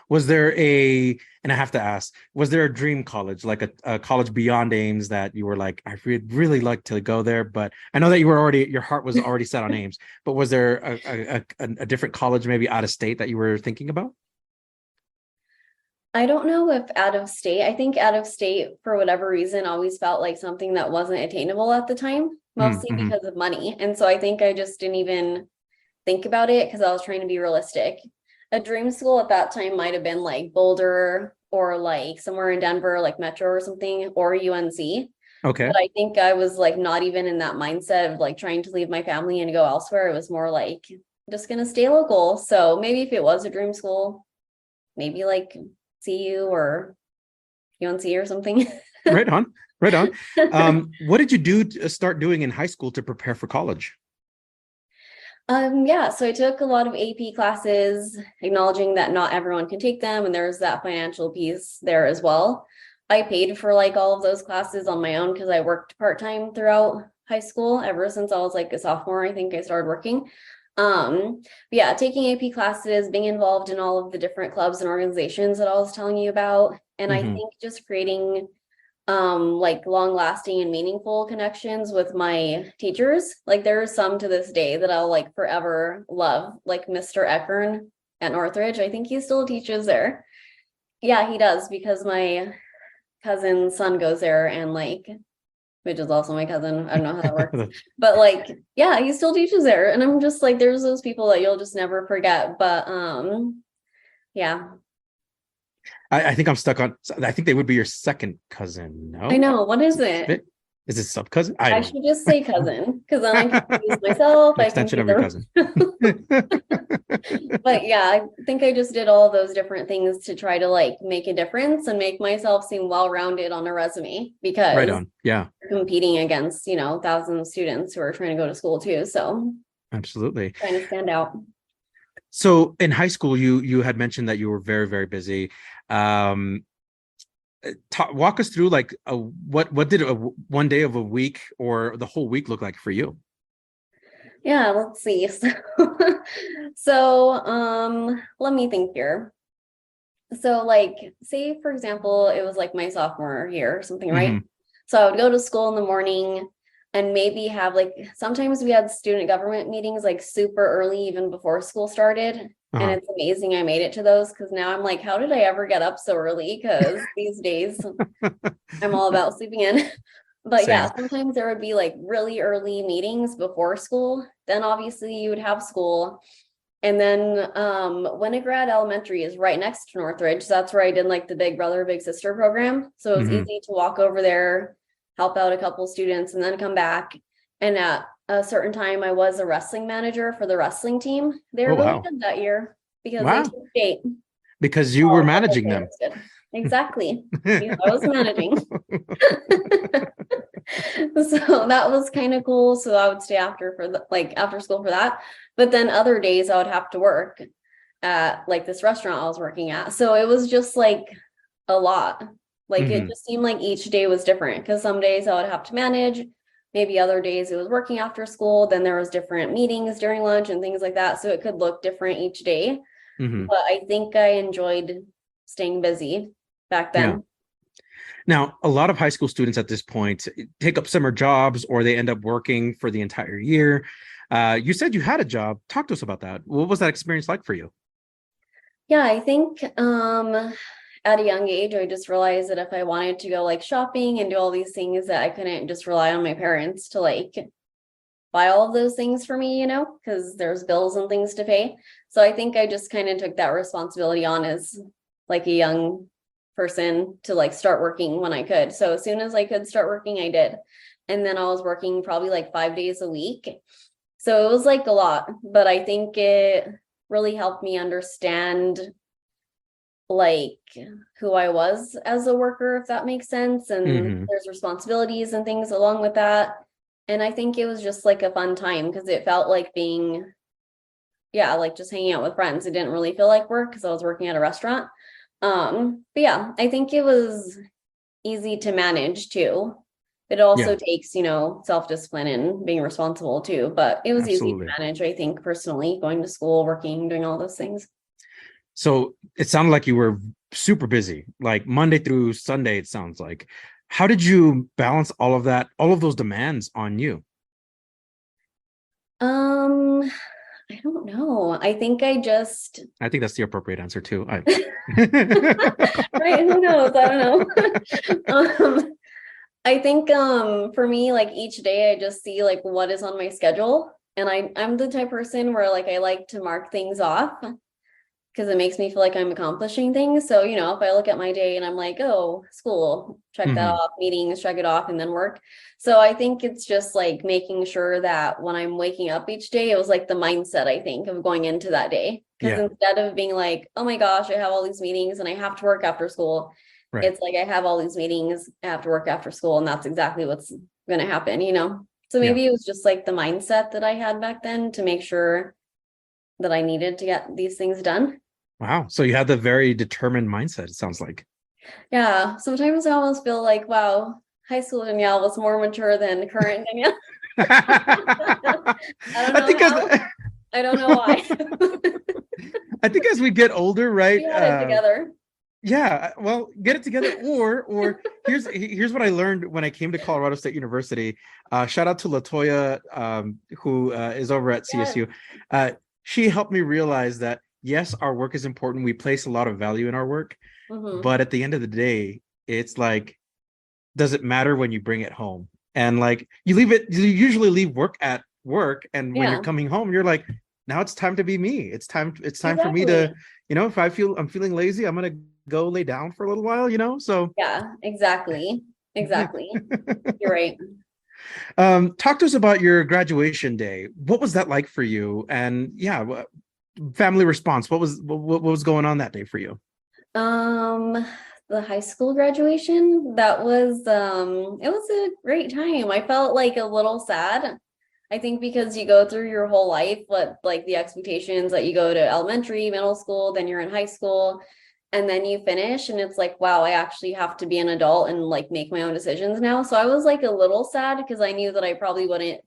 Was there and I have to ask, was there a dream college, like a college beyond Ames that you were like, I would really like to go there, but I know that your heart was already set on Ames, but was there a different college maybe out of state that you were thinking about? I don't know if out of state. I think out of state, for whatever reason, always felt like something that wasn't attainable at the time, mostly because of money. And so I think I just didn't even think about it because I was trying to be realistic. A dream school at that time might have been like Boulder or like somewhere in Denver, like Metro or something, or UNC. Okay. But I think I was like not even in that mindset of like trying to leave my family and go elsewhere. It was more like just gonna stay local. So maybe if it was a dream school, maybe like CU or UNC or something. Right on. What did you start doing in high school to prepare for college? Yeah, so I took a lot of AP classes, acknowledging that not everyone can take them, and there's that financial piece there as well. I paid for like all of those classes on my own because I worked part-time throughout high school. Ever since I was like a sophomore, I think I started working. Yeah, taking AP classes, being involved in all of the different clubs and organizations that I was telling you about. And I think just creating like long lasting and meaningful connections with my teachers. Like there are some to this day that I'll like forever love, like Mr. Eckern at Northridge. I think he still teaches there. Yeah, he does, because my cousin's son goes there, and like, which is also my cousin. I don't know how that works. But like, yeah, he still teaches there. And I'm just like, there's those people that you'll just never forget. But yeah. I think I'm stuck on, I think they would be your second cousin. No, I know. What is it? Is it sub cousin? I should just say cousin, because then I can confuse myself. An extension of your cousin. But yeah, I think I just did all those different things to try to like make a difference and make myself seem well-rounded on a resume, because right on. Yeah, you're competing against, thousands of students who are trying to go to school too. So absolutely trying to stand out. So in high school, you had mentioned that you were very, very busy. Walk us through like what did one day of a week or the whole week look like for you? Yeah, let's see. So let me think here. So like, say for example, it was like my sophomore year or something, right? So I would go to school in the morning and maybe have like, sometimes we had student government meetings like super early, even before school started. And it's amazing I made it to those, because now I'm like, how did I ever get up so early? Because these days I'm all about sleeping in. But Same. yeah, sometimes there would be like really early meetings before school. Then obviously you would have school. And then Winograd Elementary is right next to Northridge. So that's where I did like the Big Brother, Big Sister program. So it was easy to walk over there, help out a couple students, and then come back. And at a certain time, I was a wrestling manager for the wrestling team. They were really good that year because they took state. Because you were managing them. Exactly. I was managing. So that was kind of cool. So I would stay after school for that. But then other days I would have to work at like this restaurant I was working at. So it was just like a lot. Like it just seemed like each day was different, because some days I would have to manage. Maybe other days it was working after school. Then there was different meetings during lunch and things like that. So it could look different each day. But I think I enjoyed staying busy back then. Yeah. Now, a lot of high school students at this point take up summer jobs, or they end up working for the entire year. You said you had a job. Talk to us about that. What was that experience like for you? Yeah, I think at a young age, I just realized that if I wanted to go like shopping and do all these things, that I couldn't just rely on my parents to like buy all of those things for me, because there's bills and things to pay. So I think I just kind of took that responsibility on as like a young person to like start working when I could. So as soon as I could start working, I did. And then I was working probably like 5 days a week. So it was like a lot, but I think it really helped me understand like who I was as a worker, if that makes sense. And there's responsibilities and things along with that. And I think it was just like a fun time because it felt like being, like just hanging out with friends. It didn't really feel like work because I was working at a restaurant. But yeah, I think it was easy to manage too. It also takes, self-discipline and being responsible too. But it was easy to manage, I think, personally, going to school, working, doing all those things. So it sounded like you were super busy, like Monday through Sunday, it sounds like. How did you balance all of that, all of those demands on you? I don't know. I think that's the appropriate answer too. Right? Who knows? I don't know. I think for me, like each day I just see like what is on my schedule. And I'm the type of person where like I like to mark things off because it makes me feel like I'm accomplishing things. So, if I look at my day and I'm like, oh, school, check that off, meetings, check it off, and then work. So I think it's just like making sure that when I'm waking up each day, it was like the mindset, I think, of going into that day. Because instead of being like, oh my gosh, I have all these meetings and I have to work after school, it's like I have all these meetings, I have to work after school, and that's exactly what's going to happen, So maybe it was just like the mindset that I had back then to make sure that I needed to get these things done. Wow. So you had the very determined mindset, it sounds like. Yeah. Sometimes I almost feel like, wow, high school Danielle was more mature than current Danielle. I don't know why. I think as we get older, right? We had it together. Yeah, well, get it together, or here's what I learned when I came to Colorado State University. Shout out to Latoya, who is over at CSU. She helped me realize that yes, our work is important. We place a lot of value in our work, but at the end of the day, it's like, does it matter when you bring it home? And like you usually leave work at work, and when you're coming home, you're like, now it's time to be me. It's time for me to, if I'm feeling lazy, I'm gonna go lay down for a little while, so exactly you're right. Talk to us about your graduation day. What was that like for you? And family response, what was going on that day for you? The high school graduation, that was it was a great time. I felt like a little sad, I think, because you go through your whole life, but like the expectations that you go to elementary, middle school, then you're in high school, and then you finish and it's like, wow, I actually have to be an adult and like make my own decisions now. So I was like a little sad because I knew that I probably wouldn't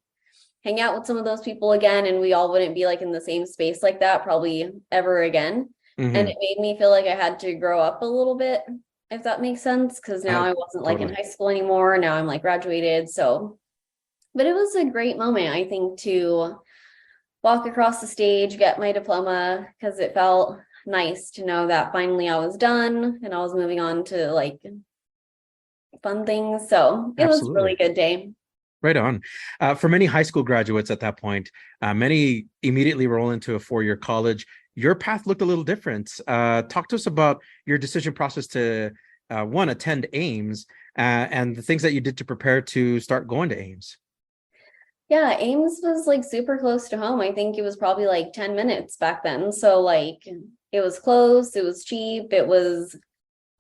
hang out with some of those people again, and we all wouldn't be like in the same space like that probably ever again. And it made me feel like I had to grow up a little bit, if that makes sense, because now I wasn't like in high school anymore. Now I'm like graduated. So, but it was a great moment, I think, to walk across the stage, get my diploma, because it felt nice to know that finally I was done and I was moving on to like fun things. So it was a really good day. Right on. For many high school graduates at that point, many immediately roll into a 4-year college. Your path looked a little different. Talk to us about your decision process to attend Ames and the things that you did to prepare to start going to Ames. Yeah, Ames was like super close to home. I think it was probably like 10 minutes back then. So like it was close, it was cheap, it was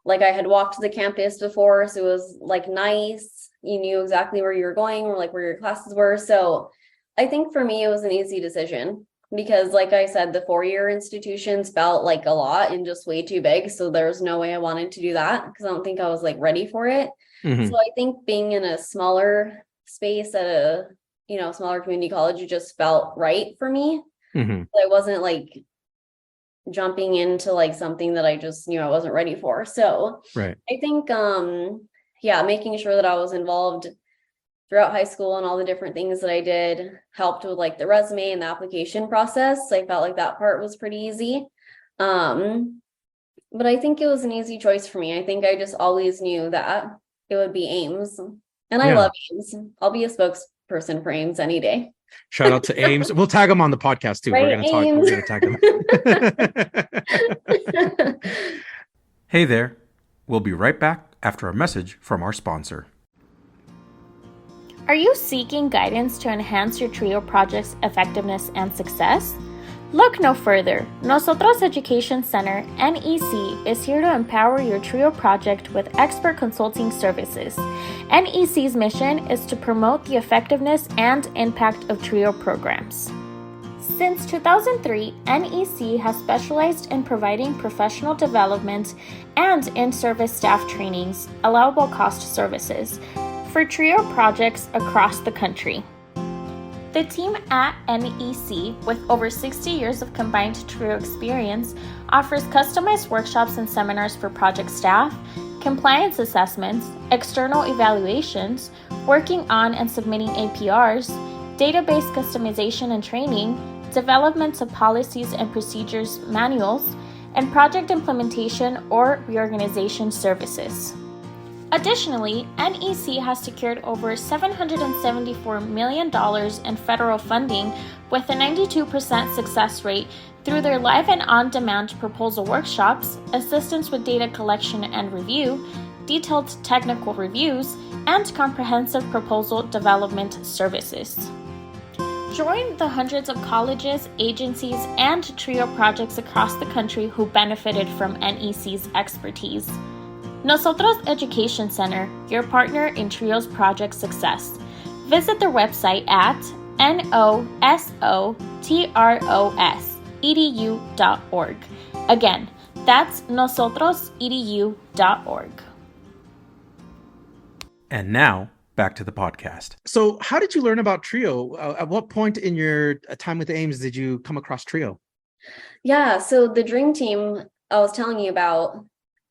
like I had walked to the campus before, so it was like nice. You knew exactly where you were going or like where your classes were. So I think for me, it was an easy decision because like I said, the 4-year institutions felt like a lot and just way too big. So there was no way I wanted to do that because I don't think I was like ready for it. So I think being in a smaller space at a, smaller community college, it just felt right for me. I wasn't like jumping into like something that I just knew I wasn't ready for. So I think, making sure that I was involved throughout high school and all the different things that I did helped with like the resume and the application process. I felt like that part was pretty easy. But I think it was an easy choice for me. I think I just always knew that it would be Ames, and I love Ames. I'll be a spokesperson for Ames any day. Shout out to Ames. We'll tag them on the podcast too. Right, We're going to tag them. Hey there. We'll be right back after a message from our sponsor. Are you seeking guidance to enhance your TRIO project's effectiveness and success? Look no further. NOSOTROS Education Center, NEC, is here to empower your TRIO project with expert consulting services. NEC's mission is to promote the effectiveness and impact of TRIO programs. Since 2003, NEC has specialized in providing professional development and in-service staff trainings, allowable cost services, for TRIO projects across the country. The team at NEC, with over 60 years of combined TRIO experience, offers customized workshops and seminars for project staff, compliance assessments, external evaluations, working on and submitting APRs, database customization and training, development of policies and procedures manuals, and project implementation or reorganization services. Additionally, NEC has secured over $774 million in federal funding with a 92% success rate through their live and on-demand proposal workshops, assistance with data collection and review, detailed technical reviews, and comprehensive proposal development services. Join the hundreds of colleges, agencies, and TRIO projects across the country who benefited from NEC's expertise. NOSOTROS Education Center, your partner in TRIO's project success. Visit their website at nosotros.edu.org. Again, that's nosotros.edu.org. And now, back to the podcast. So how did you learn about TRIO? At what point in your time with Ames did you come across TRIO? Yeah, so the dream team I was telling you about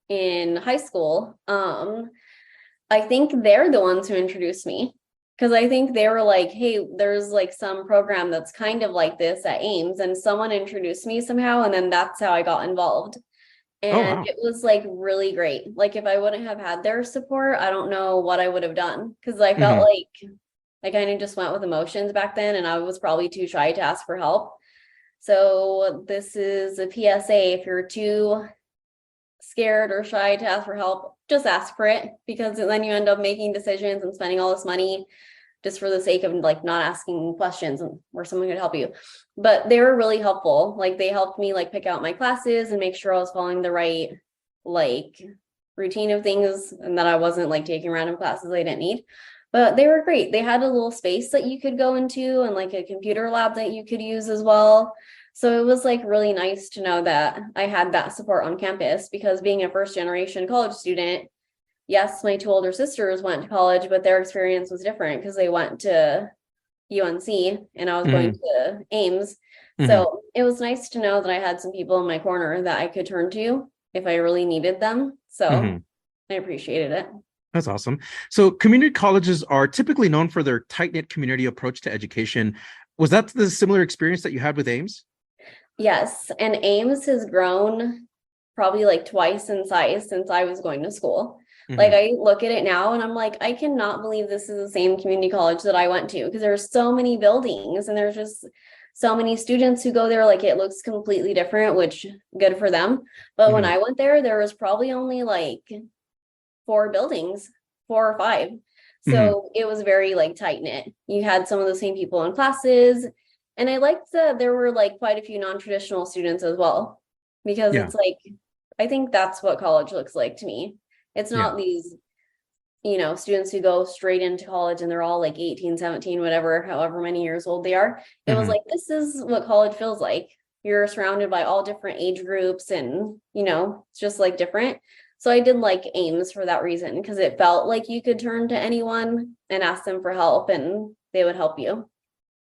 in high school, I think they're the ones who introduced me, because I think they were like, hey, there's like some program that's kind of like this at Ames, and someone introduced me somehow, and then that's how I got involved. And It was like really great. Like if I wouldn't have had their support, I don't know what I would have done, because I felt like I kind of just went with emotions back then, and I was probably too shy to ask for help. So this is a PSA: if you're too scared or shy to ask for help, just ask for it, because then you end up making decisions and spending all this money just for the sake of like not asking questions where someone could help you. But they were really helpful. Like they helped me like pick out my classes and make sure I was following the right like routine of things, and that I wasn't like taking random classes I didn't need. But they were great. They had a little space that you could go into and like a computer lab that you could use as well. So it was like really nice to know that I had that support on campus, because being a first generation college student, yes, my two older sisters went to college, but their experience was different because they went to UNC and I was going to Ames. So it was nice to know that I had some people in my corner that I could turn to if I really needed them. So I appreciated it. That's awesome. So community colleges are typically known for their tight-knit community approach to education. Was that the similar experience that you had with Ames? Yes, and Ames has grown probably like twice in size since I was going to school. Like I look at it now and I'm like, I cannot believe this is the same community college that I went to, because there's so many buildings and there's just so many students who go there. Like it looks completely different, which good for them. But when I went there was probably only like 4 buildings, 4 or 5. So it was very like tight knit. You had some of the same people in classes. And I liked that there were like quite a few non-traditional students as well, because it's like, I think that's what college looks like to me. It's not these, students who go straight into college and they're all like 18, 17, whatever, however many years old they are. It was like, this is what college feels like. You're surrounded by all different age groups and, it's just like different. So I did like Ames for that reason, because it felt like you could turn to anyone and ask them for help and they would help you.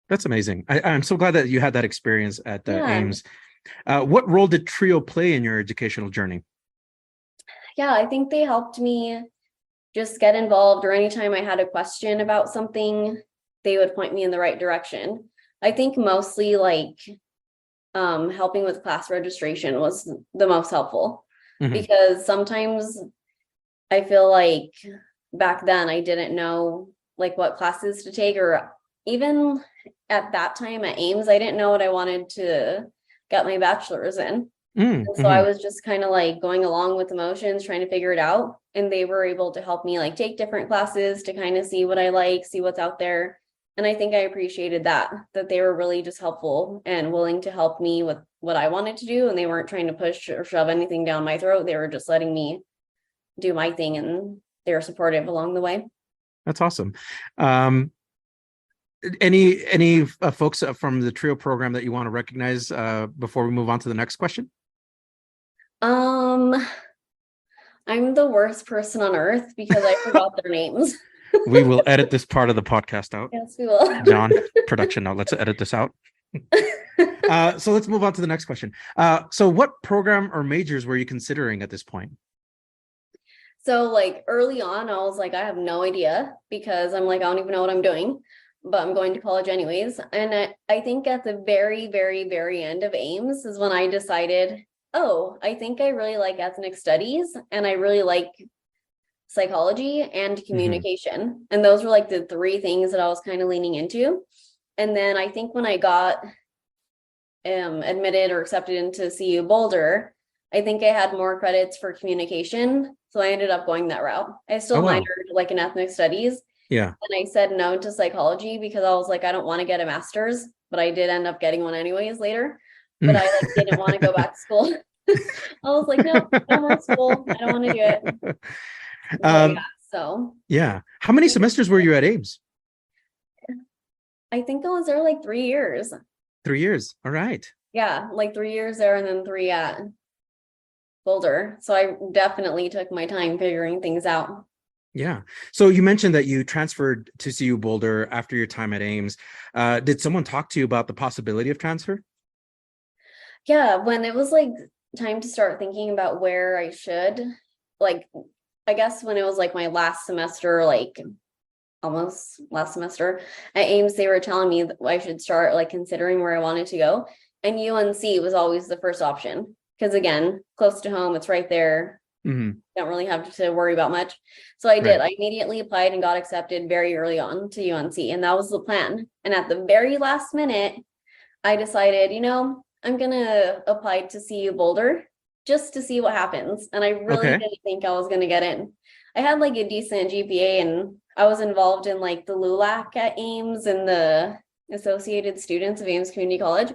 That's amazing. I'm so glad that you had that experience at Ames. What role did TRIO play in your educational journey? Yeah, I think they helped me just get involved, or anytime I had a question about something, they would point me in the right direction. I think mostly like helping with class registration was the most helpful, because sometimes I feel like back then I didn't know like what classes to take, or even at that time at Ames, I didn't know what I wanted to get my bachelor's in. And so I was just kind of like going along with the motions, trying to figure it out. And they were able to help me like take different classes to kind of see what I like, see what's out there. And I think I appreciated that they were really just helpful and willing to help me with what I wanted to do. And they weren't trying to push or shove anything down my throat. They were just letting me do my thing, and they were supportive along the way. That's awesome. Any folks from the TRIO program that you want to recognize before we move on to the next question? I'm the worst person on earth because I forgot their names. We will edit this part of the podcast out. Yes, we will. John, production note, let's edit this out. So let's move on to the next question. So what program or majors were you considering at this point? So like early on, I was like, I have no idea, because I'm like, I don't even know what I'm doing, but I'm going to college anyways. And I think at the very, very, very end of Ames is when I decided, oh, I think I really like ethnic studies, and I really like psychology and communication. And those were like the three things that I was kind of leaning into. And then I think when I got admitted or accepted into CU Boulder, I think I had more credits for communication. So I ended up going that route. I still minored like in ethnic studies. Yeah. And I said no to psychology because I was like, I don't want to get a master's, but I did end up getting one anyways later. But I like didn't want to go back to school. I was like, no more school. I don't want to do it. Yeah. How many semesters were you at Ames? I think I was there like 3 years. 3 years. All right. Yeah, like 3 years there and then 3 at Boulder. So I definitely took my time figuring things out. Yeah. So you mentioned that you transferred to CU Boulder after your time at Ames. Did someone talk to you about the possibility of transfer? Yeah, when it was like time to start thinking about where I should, like, I guess when it was like my last semester, like almost last semester at Ames, they were telling me that I should start like considering where I wanted to go. And UNC was always the first option. Because again, close to home, it's right there. Don't really have to worry about much. So I did. I immediately applied and got accepted very early on to UNC. And that was the plan. And at the very last minute, I decided, I'm going to apply to CU Boulder just to see what happens. And I really didn't think I was going to get in. I had like a decent GPA, and I was involved in like the LULAC at Ames and the Associated Students of Ames Community College.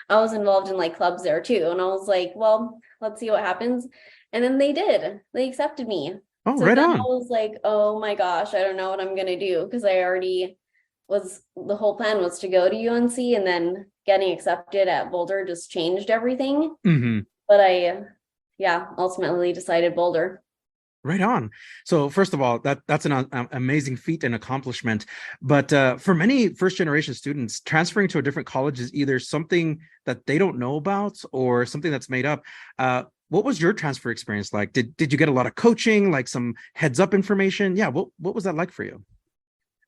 I was involved in like clubs there too. And I was like, well, let's see what happens. And then they accepted me. Oh, so right then on. I was like, oh my gosh, I don't know what I'm going to do. Because the whole plan was to go to UNC, and then getting accepted at Boulder just changed everything. But I ultimately decided Boulder. Right on. So first of all, that's an amazing feat and accomplishment. But for many first-generation students, transferring to a different college is either something that they don't know about or something that's made up. What was your transfer experience like? Did you get a lot of coaching, like some heads-up information? Yeah, what was that like for you?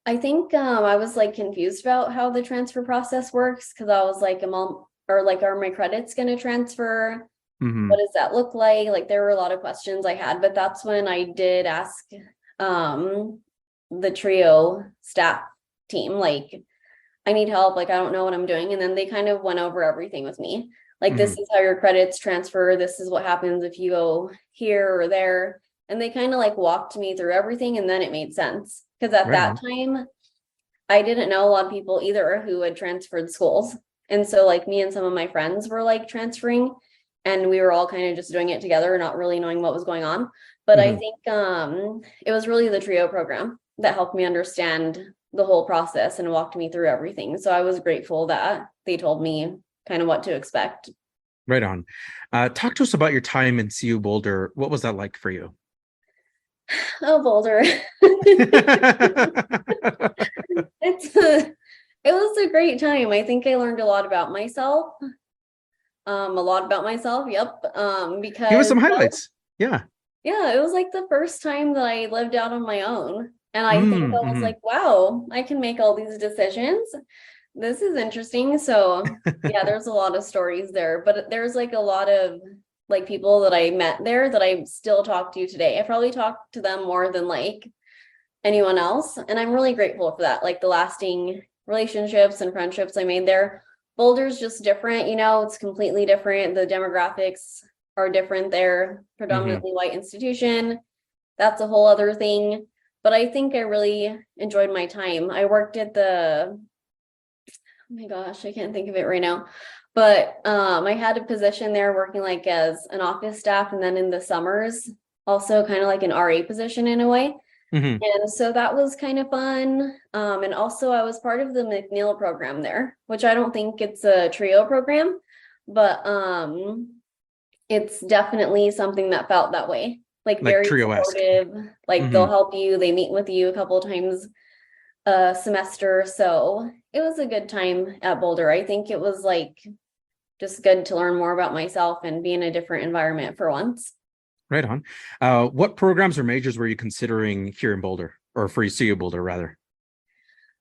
I think I was like confused about how the transfer process works, because I was like, are my credits going to transfer? What does that look like? Like there were a lot of questions I had, but that's when I did ask the TRIO staff team, like, I need help, like I don't know what I'm doing. And then they kind of went over everything with me. Like, this is how your credits transfer. This is what happens if you go here or there. And they kind of like walked me through everything, and then it made sense. Because at that time, I didn't know a lot of people either who had transferred schools. And so like me and some of my friends were like transferring, and we were all kind of just doing it together, not really knowing what was going on. But I think it was really the TRIO program that helped me understand the whole process and walked me through everything. So I was grateful that they told me kind of what to expect. Right on. Talk to us about your time in CU Boulder. What was that like for you? Oh, Boulder. It was a great time. I think I learned a lot about myself. Yep. Because give us some highlights. Yeah, it was like the first time that I lived out on my own. And I think I was like, wow, I can make all these decisions. This is interesting. So yeah, there's a lot of stories there, but there's like a lot of like people that I met there that I still talk to today. I probably talk to them more than like anyone else. And I'm really grateful for that, like the lasting relationships and friendships I made there. Boulder's just different, it's completely different. The demographics are different there, predominantly white institution. That's a whole other thing. But I think I really enjoyed my time. I worked at oh my gosh, I can't think of it right now. But I had a position there working like as an office staff, and then in the summers, also kind of like an RA position in a way. And so that was kind of fun. And also I was part of the McNeil program there, which I don't think it's a trio program, but it's definitely something that felt that way. Like very supportive, like they'll help you. They meet with you a couple of times a semester. So it was a good time at Boulder. I think it was like just good to learn more about myself and be in a different environment for once. Right on. What programs or majors were you considering here in Boulder, or for CU Boulder rather?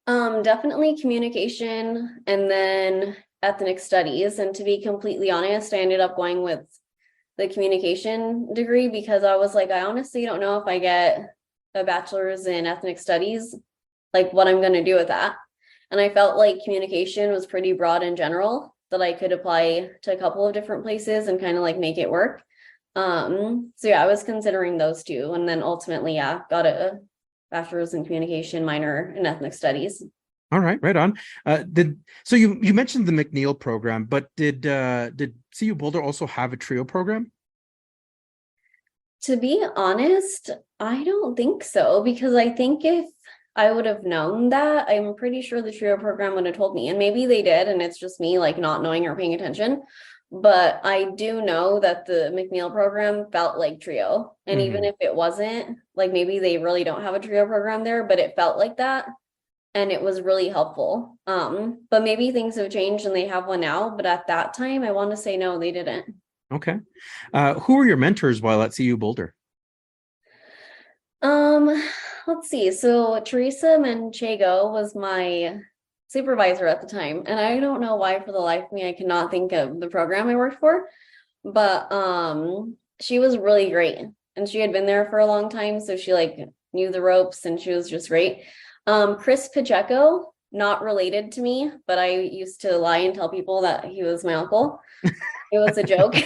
Definitely communication and then ethnic studies. And to be completely honest, I ended up going with the communication degree because I was like, I honestly don't know if I get a bachelor's in ethnic studies, like what I'm going to do with that. And I felt like communication was pretty broad in general, that I could apply to a couple of different places and kind of like make it work. So yeah, I was considering those two, and then ultimately, got a bachelor's in communication, minor in ethnic studies. All right, right on. So you mentioned the McNeil program, but did CU Boulder also have a trio program? To be honest, I don't think so, because I think if I would have known that, I'm pretty sure the trio program would have told me, and maybe they did, and it's just me like not knowing or paying attention. But I do know that the McNeil program felt like trio. And even if it wasn't, like maybe they really don't have a trio program there, but it felt like that. And it was really helpful. But maybe things have changed and they have one now. But at that time, I want to say no, they didn't. Okay. Who were your mentors while at CU Boulder? Let's see. So Teresa Manchego was my supervisor at the time, and I don't know why for the life of me I cannot think of the program I worked for, but she was really great, and she had been there for a long time, so she like knew the ropes, and she was just great. Chris Pacheco, not related to me, but I used to lie and tell people that he was my uncle. It was a joke.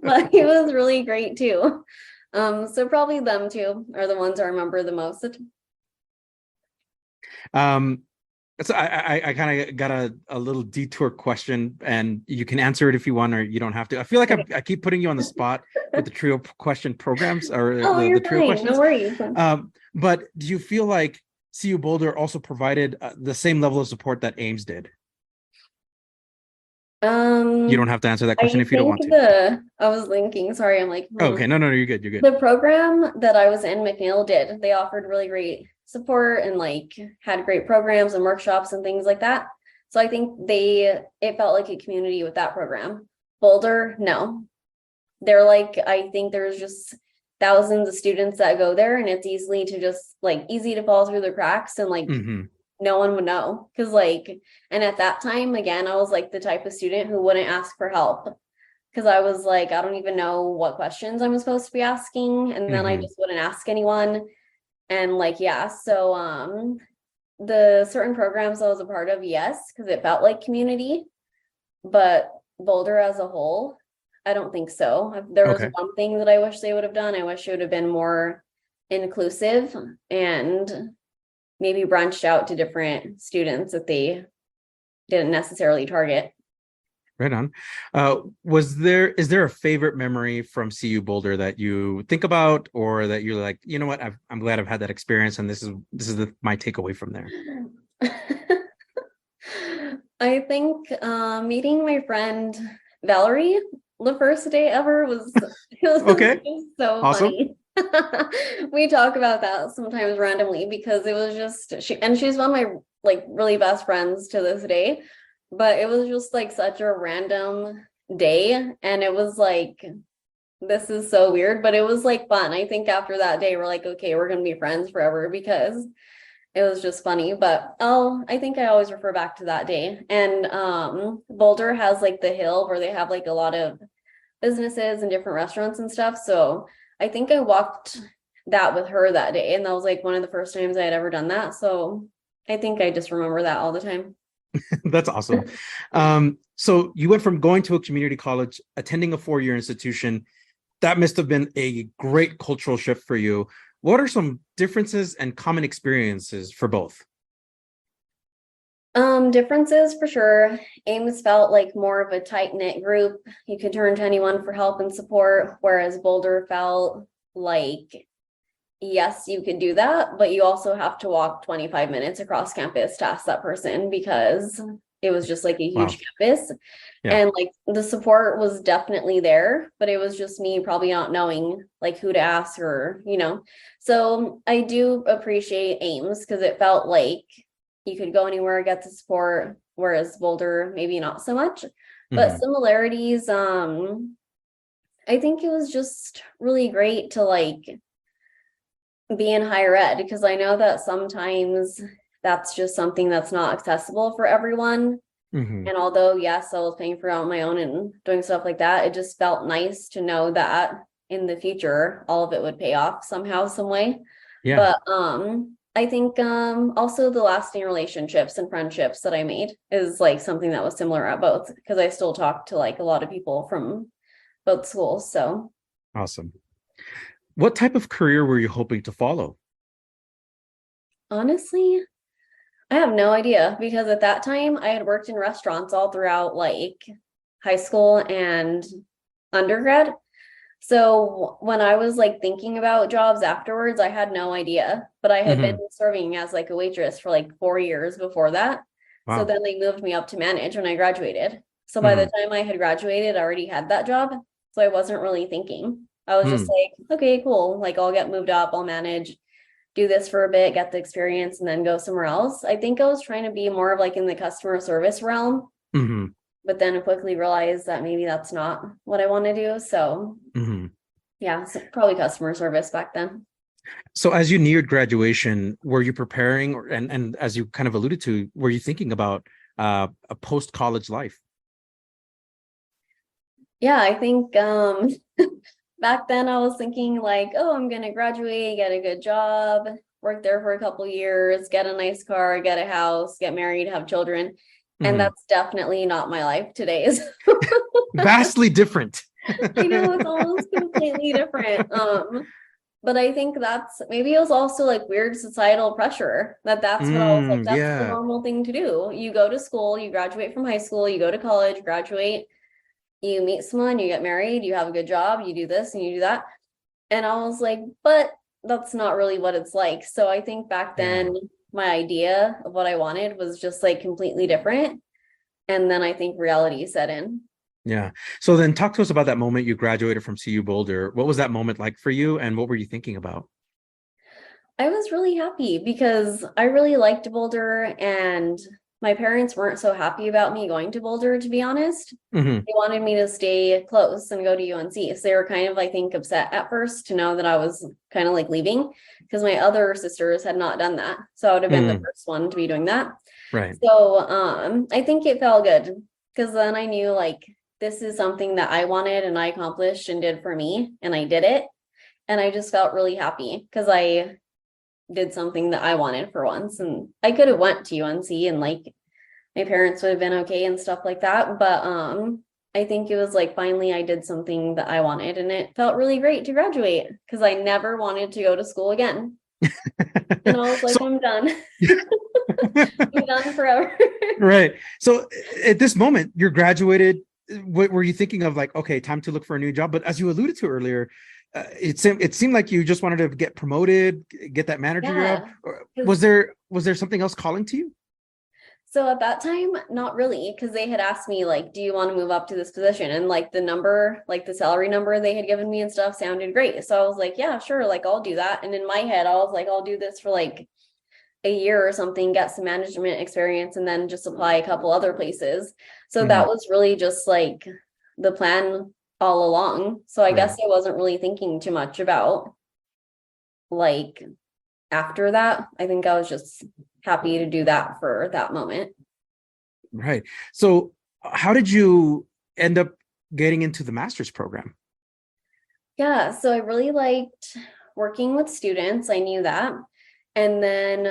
But he was really great too. So probably them two are the ones I remember the most. So I kind of got a little detour question, and you can answer it if you want, or you don't have to. I feel like I keep putting you on the spot with the trio question programs, or the trio questions. No worries. But do you feel like CU Boulder also provided the same level of support that Ames did? You don't have to answer that question if you don't want to. I was linking. Sorry, I'm like. Okay, no, you're good. You're good. The program that I was in, McNeil did. They offered really great support and like had great programs and workshops and things like that. So I think it felt like a community with that program. Boulder, no. They're like, I think there's just thousands of students that go there, and it's easy to fall through the cracks, and like no one would know. Cause like, and at that time, again, I was like the type of student who wouldn't ask for help. Cause I was like, I don't even know what questions I'm supposed to be asking. And then I just wouldn't ask anyone. And like, yeah, so the certain programs I was a part of, yes, because it felt like community, but Boulder as a whole, I don't think so. There was one thing that I wish they would have done. I wish it would have been more inclusive and maybe branched out to different students that they didn't necessarily target. Right on. Is there a favorite memory from CU Boulder that you think about, or that you're like, you know what, I'm glad I've had that experience, and this is my takeaway from there? I think meeting my friend Valerie the first day ever was okay. Just so awesome. Funny. We talk about that sometimes randomly because it was just she's one of my like really best friends to this day. But it was just like such a random day, and it was like, this is so weird, but it was like fun. I think after that day, we're like, okay, we're going to be friends forever because it was just funny. But I think I always refer back to that day. And Boulder has like the hill where they have like a lot of businesses and different restaurants and stuff. So I think I walked that with her that day, and that was like one of the first times I had ever done that. So I think I just remember that all the time. That's awesome. So you went from going to a community college, attending a 4-year institution. That must have been a great cultural shift for you. What are some differences and common experiences for both? Differences for sure. Ames felt like more of a tight-knit group. You could turn to anyone for help and support, whereas Boulder felt like, yes, you could do that, but you also have to walk 25 minutes across campus to ask that person because it was just like a huge campus. Yeah. And like the support was definitely there, but it was just me probably not knowing like who to ask or, So I do appreciate Ames because it felt like you could go anywhere, get the support, whereas Boulder, maybe not so much. But similarities, I think it was just really great to like be in higher ed because I know that sometimes that's just something that's not accessible for everyone. And although, yes, I was paying for it on my own and doing stuff like that, it just felt nice to know that in the future, all of it would pay off somehow, some way. Yeah. But I think also the lasting relationships and friendships that I made is like something that was similar at both because I still talk to like a lot of people from both schools. So Awesome. What type of career were you hoping to follow? honestly, I have no idea because at that time I had worked in restaurants all throughout like high school and undergrad. So when I was like thinking about jobs afterwards, I had no idea, but I had been serving as like a waitress for like 4 years before that. So then they moved me up to manage when I graduated. So by the time I had graduated, I already had that job. So I wasn't really thinking. I was just like, okay, cool. Like I'll get moved up, I'll manage, do this for a bit, get the experience, and then go somewhere else. I think I was trying to be more of like in the customer service realm. But then I quickly realized that maybe that's not what I want to do. So yeah, so probably customer service back then. So as you neared graduation, were you preparing and as you kind of alluded to, were you thinking about a post-college life? Yeah, I think back then I was thinking like, oh, I'm gonna graduate, get a good job, work there for a couple years, get a nice car, get a house, get married, have children. And that's definitely not my life today. Vastly different. I know it's almost completely different. But I think that's maybe it was also like weird societal pressure that's what I was like, that's the normal thing to do. You go to school, you graduate from high school, you go to college, graduate, you meet someone, you get married, you have a good job, you do this and you do that. And I was like, but that's not really what it's like. So I think back then my idea of what I wanted was just like completely different. And then I think reality set in. Yeah. So then talk to us about that moment you graduated from CU Boulder. What was that moment like for you and what were you thinking about? I was really happy because I really liked Boulder and my parents weren't so happy about me going to Boulder, to be honest. They wanted me to stay close and go to UNC. So they were kind of, I think, upset at first to know that I was kind of like leaving because my other sisters had not done that. So I would have been the first one to be doing that. Right. So I think it felt good because then I knew like this is something that I wanted and I accomplished and did for me and I did it. And I just felt really happy because I did something that I wanted for once. And I could have went to UNC and like my parents would have been okay and stuff like that. But I think it was like finally I did something that I wanted and it felt really great to graduate because I never wanted to go to school again. And I was like, I'm done. I'm done forever. Right. So at this moment, you're graduated. What were you thinking of like, okay, time to look for a new job? But as you alluded to earlier, it seemed like you just wanted to get promoted, get that manager job. Was there something else calling to you? So at that time, not really, because they had asked me like, do you want to move up to this position? And like the number, like the salary number they had given me and stuff sounded great. So I was like, yeah, sure, like I'll do that. And in my head, I was like, I'll do this for like a year or something, get some management experience, and then just apply a couple other places. So that was really just like the plan all along. So I guess I wasn't really thinking too much about like after that. I think I was just happy to do that for that moment. Right. So how did you end up getting into the master's program? Yeah, so I really liked working with students. I knew that. And then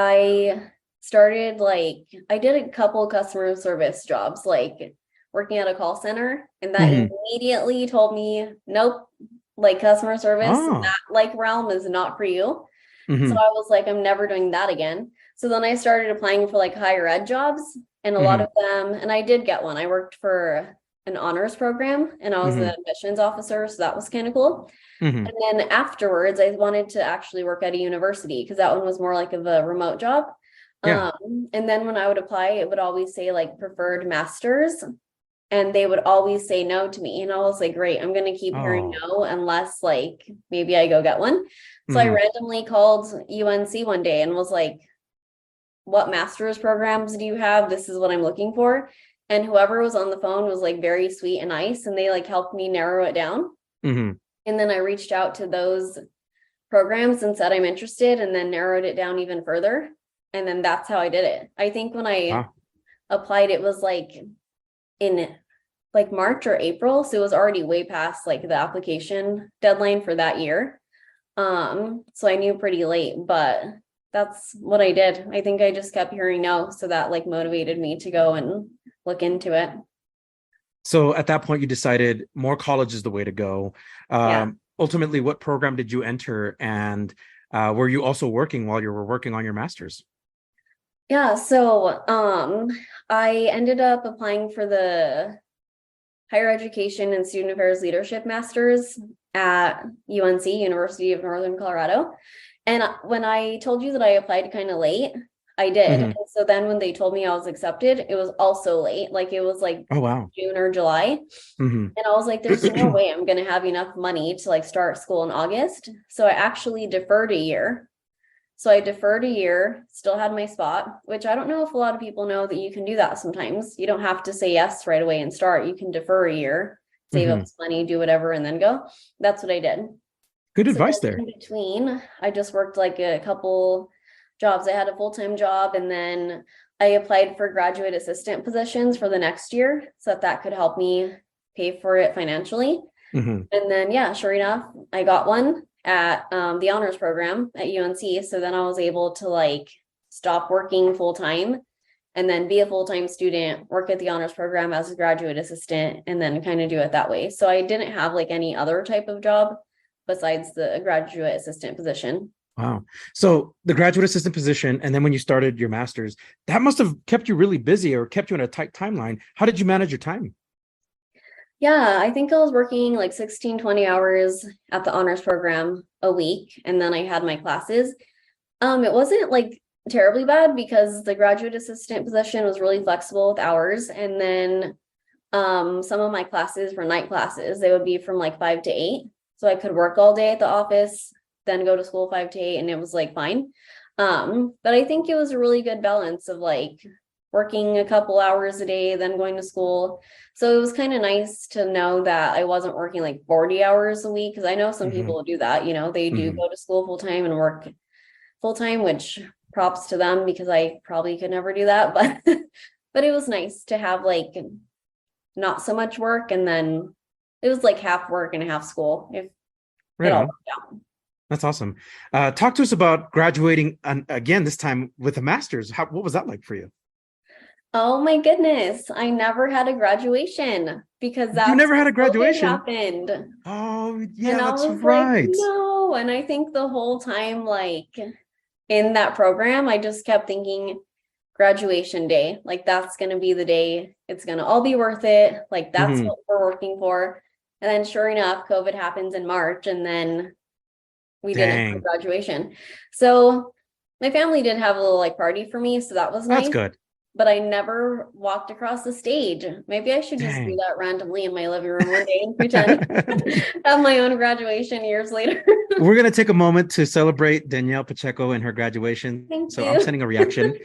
I started I did a couple customer service jobs, like working at a call center, and that immediately told me, nope, like customer service, Oh. that realm is not for you. So Mm-hmm. I was like, I'm never doing that again. So then I started applying for higher ed jobs, and a lot of them, and I did get one. I worked for an honors program, and I was an admissions officer, so that was kind of cool. And then afterwards, I wanted to actually work at a university because that one was more of a remote job. Yeah. And then when I would apply, it would always say preferred masters, and they would always say no to me. And I was like, great, I'm going to keep hearing no unless maybe I go get one. So I randomly called UNC one day and was like, what master's programs do you have? This is what I'm looking for. And whoever was on the phone was very sweet and nice, and they helped me narrow it down. And then I reached out to those programs and said I'm interested, and then narrowed it down even further. And then that's how I did it. I think when I applied, it was in March or April. So it was already way past the application deadline for that year. So I knew pretty late, but that's what I did. I think I just kept hearing no. So that motivated me to go and look into it. So at that point, you decided more college is the way to go. Ultimately, what program did you enter? And were you also working while you were working on your master's? Yeah, so I ended up applying for the Higher Education and Student Affairs Leadership Masters at UNC, University of Northern Colorado. And when I told you that I applied kind of late, I did. And so then when they told me I was accepted, it was also late. It was oh, wow. June or July. And I was like, there's no way I'm going to have enough money to start school in August. So I actually deferred a year. So I deferred a year, still had my spot, which I don't know if a lot of people know that you can do that sometimes. You don't have to say yes right away and start. You can defer a year, save up some money, do whatever, and then go. That's what I did. Good advice there. In between, I just worked a couple jobs. I had a full-time job, and then I applied for graduate assistant positions for the next year so that could help me pay for it financially. And then, sure enough, I got one at the honors program at UNC. So then I was able to stop working full-time and then be a full-time student, work at the honors program as a graduate assistant, and then kind of do it that way. So I didn't have any other type of job besides the graduate assistant position. Wow. So the graduate assistant position, and then when you started your master's, that must have kept you really busy or kept you in a tight timeline. How did you manage your time? Yeah, I think I was working 16, 20 hours at the honors program a week. And then I had my classes. It wasn't terribly bad because the graduate assistant position was really flexible with hours. And then some of my classes were night classes. They would be from 5 to 8. So I could work all day at the office, then go to school 5 to 8, and it was fine. But I think it was a really good balance of working a couple hours a day, then going to school. So it was kind of nice to know that I wasn't working 40 hours a week, because I know some people do that. They do go to school full time and work full time, which props to them because I probably could never do that. But it was nice to have not so much work, and then it was half work and half school. If right it all on. worked out. That's awesome. Talk to us about graduating again, this time with a master's. What was that like for you? Oh my goodness. I never had a graduation because You never had a graduation? happened. Oh, yeah, And I that's was right. no. And I think the whole time, in that program, I just kept thinking graduation day, that's going to be the day. It's going to all be worth it. That's what we're working for. And then sure enough, COVID happens in March, and then we didn't have a graduation. So my family did have a little party for me. So that was nice. That's good. But I never walked across the stage. Maybe I should just do that randomly in my living room one day and pretend have my own graduation years later. We're going to take a moment to celebrate Danielle Pacheco and her graduation. Thank so you. I'm sending a reaction.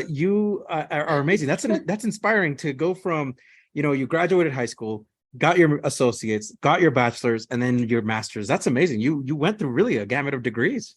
You are amazing. That's inspiring to go from, you graduated high school, got your associates, got your bachelor's, and then your master's. That's amazing. You went through really a gamut of degrees.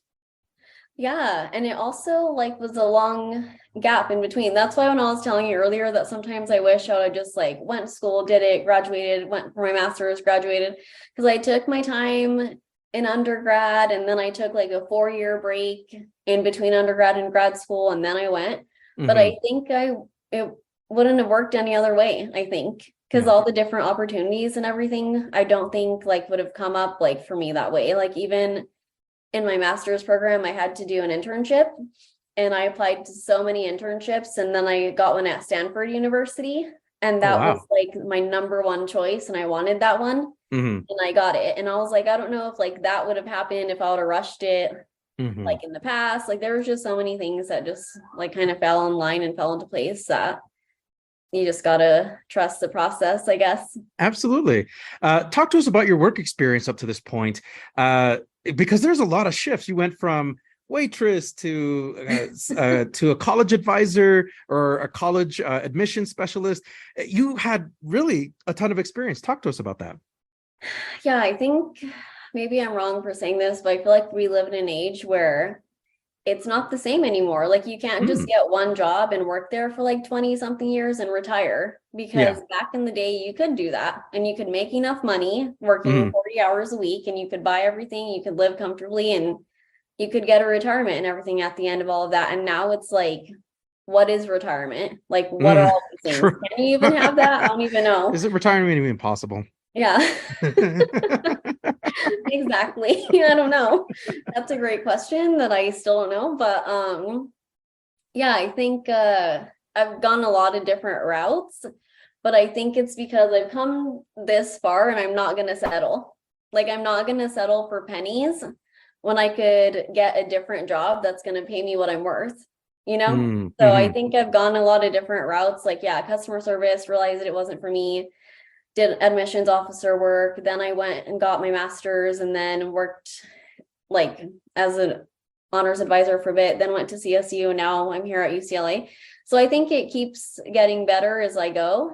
Yeah, and it also was a long gap in between. That's why when I was telling you earlier that sometimes I wish I would have just went to school, did it, graduated, went for my master's, graduated, because I took my time in undergrad, and then I took like a 4-year break in between undergrad and grad school, and then I went. But I think it wouldn't have worked any other way, I think, because all the different opportunities and everything, I don't think like would have come up like for me that way. Like even in my master's program, I had to do an internship, and I applied to so many internships, and then I got one at Stanford University, and that was like my number one choice, and I wanted that one, and I got it. And I was like, I don't know if like that would have happened if I would have rushed it like in the past. Like there was just so many things that just like kind of fell in line and fell into place that you just gotta trust the process, I guess. Absolutely. Talk to us about your work experience up to this point, because there's a lot of shifts. You went from waitress to a college advisor or a college admission specialist. You had really a ton of experience. Talk to us about that. Yeah, I think maybe I'm wrong for saying this, but I feel like we live in an age where it's not the same anymore. Like you can't just get one job and work there for like 20 something years and retire, because back in the day you could do that and you could make enough money working 40 hours a week, and you could buy everything, you could live comfortably, and you could get a retirement and everything at the end of all of that. And now it's like, what is retirement? Like what are all these things? True. Can you even have that? I don't even know. Is it retirement even possible? Yeah. Exactly. I don't know. That's a great question that I still don't know. But yeah, I think I've gone a lot of different routes, but I think it's because I've come this far and I'm not gonna settle. Like I'm not gonna settle for pennies when I could get a different job that's gonna pay me what I'm worth, you know? So I think I've gone a lot of different routes, like customer service, realized that it wasn't for me. Did admissions officer work, then I went and got my master's, and then worked like as an honors advisor for a bit, then went to CSU, and now I'm here at UCLA. So I think it keeps getting better as I go.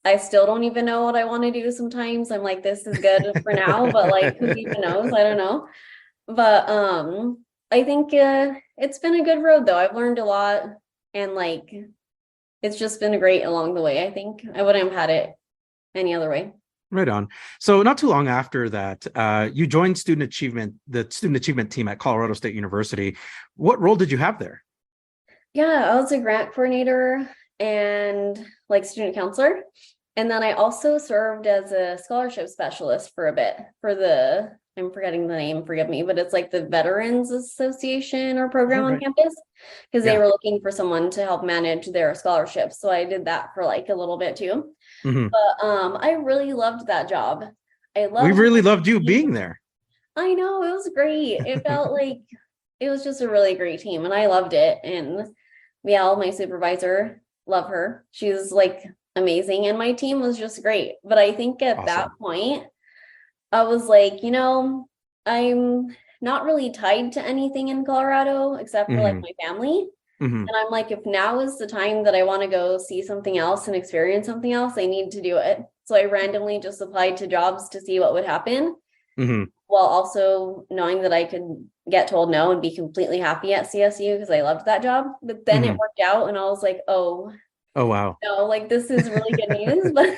I still don't even know what I want to do sometimes. I'm like, this is good for now, but like who even knows? I don't know. But I think it's been a good road though. I've learned a lot, and like it's just been great along the way. I think I wouldn't have had it any other way. Right on. So not too long after that, you joined the student achievement team at Colorado State University. What role did you have there? Yeah, I was a grant coordinator and like student counselor. And then I also served as a scholarship specialist for a bit for I'm forgetting the name, forgive me, but it's like the Veterans Association or program on campus, because they were looking for someone to help manage their scholarships. So I did that for like a little bit too. But I really loved that job. We really loved you being there. I know, it was great. It felt like it was just a really great team, and I loved it. And my supervisor, love her. She's like amazing, and my team was just great. But I think at that point, I was like, I'm not really tied to anything in Colorado except for like my family. And I'm like, if now is the time that I want to go see something else and experience something else, I need to do it. So I randomly just applied to jobs to see what would happen, while also knowing that I could get told no and be completely happy at CSU because I loved that job. But then it worked out, and I was like, oh wow, no, like this is really good news. But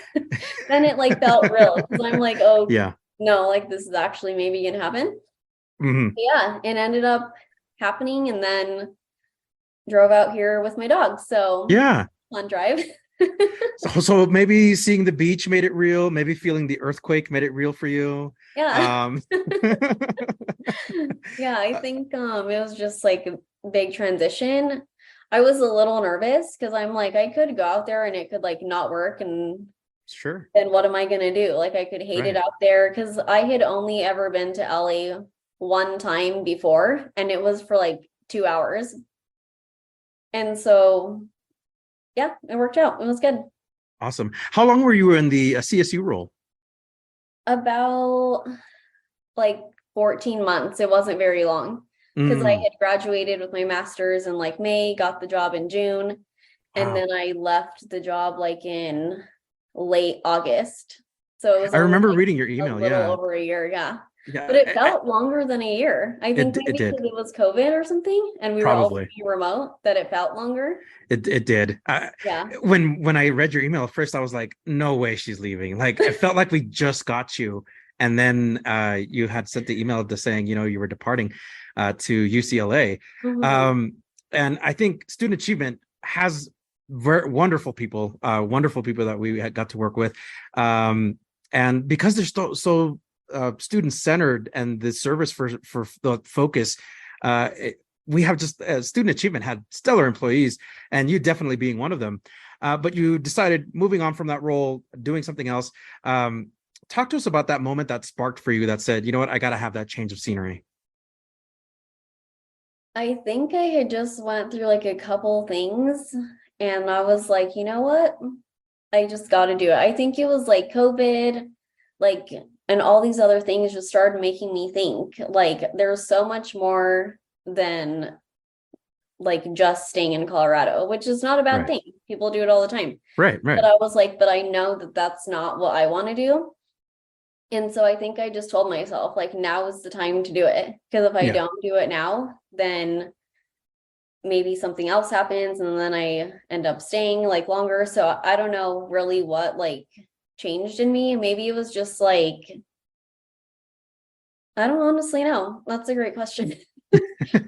then it like felt real, because I'm like, oh yeah, no, like this is actually maybe gonna happen. Yeah, it ended up happening, and then drove out here with my dog. So yeah, fun drive. so maybe seeing the beach made it real. Maybe feeling the earthquake made it real for you. Yeah. Yeah, I think it was just like a big transition. I was a little nervous because I'm like, I could go out there and it could like not work, and sure, then what am I gonna do? Like I could hate it out there, because I had only ever been to LA one time before, and it was for like 2 hours. And so, yeah, it worked out. It was good. Awesome. How long were you in the CSU role? About like 14 months. It wasn't very long, because I had graduated with my master's in like May, got the job in June, and then I left the job like in late August. So it was I remember like reading your email. A little over a year. Yeah. But it felt longer than a year. I think maybe because it was COVID or something, and we were all remote, that it felt longer. It did. Yeah. When I read your email at first, I was like, no way she's leaving. Like, it felt like we just got you and then you had sent the email to saying, you were departing to UCLA. And I think student achievement has wonderful people that we had got to work with. And because they're so student-centered, and the service for the focus, we have just student achievement had stellar employees, and you definitely being one of them. But you decided, moving on from that role, doing something else. Talk to us about that moment that sparked for you, that said, you know what, I got to have that change of scenery. I think I had just went through like a couple things, and I was like, you know what? I just got to do it. I think it was like COVID, like, and all these other things just started making me think like there's so much more than like just staying in Colorado, which is not a bad thing. People do it all the time. Right. But I was like, but I know that that's not what I want to do. And so I think I just told myself, like, now is the time to do it. Because if I don't do it now, then maybe something else happens and then I end up staying like longer. So I don't know really what like changed in me. Maybe it was just like, I don't honestly know. That's a great question.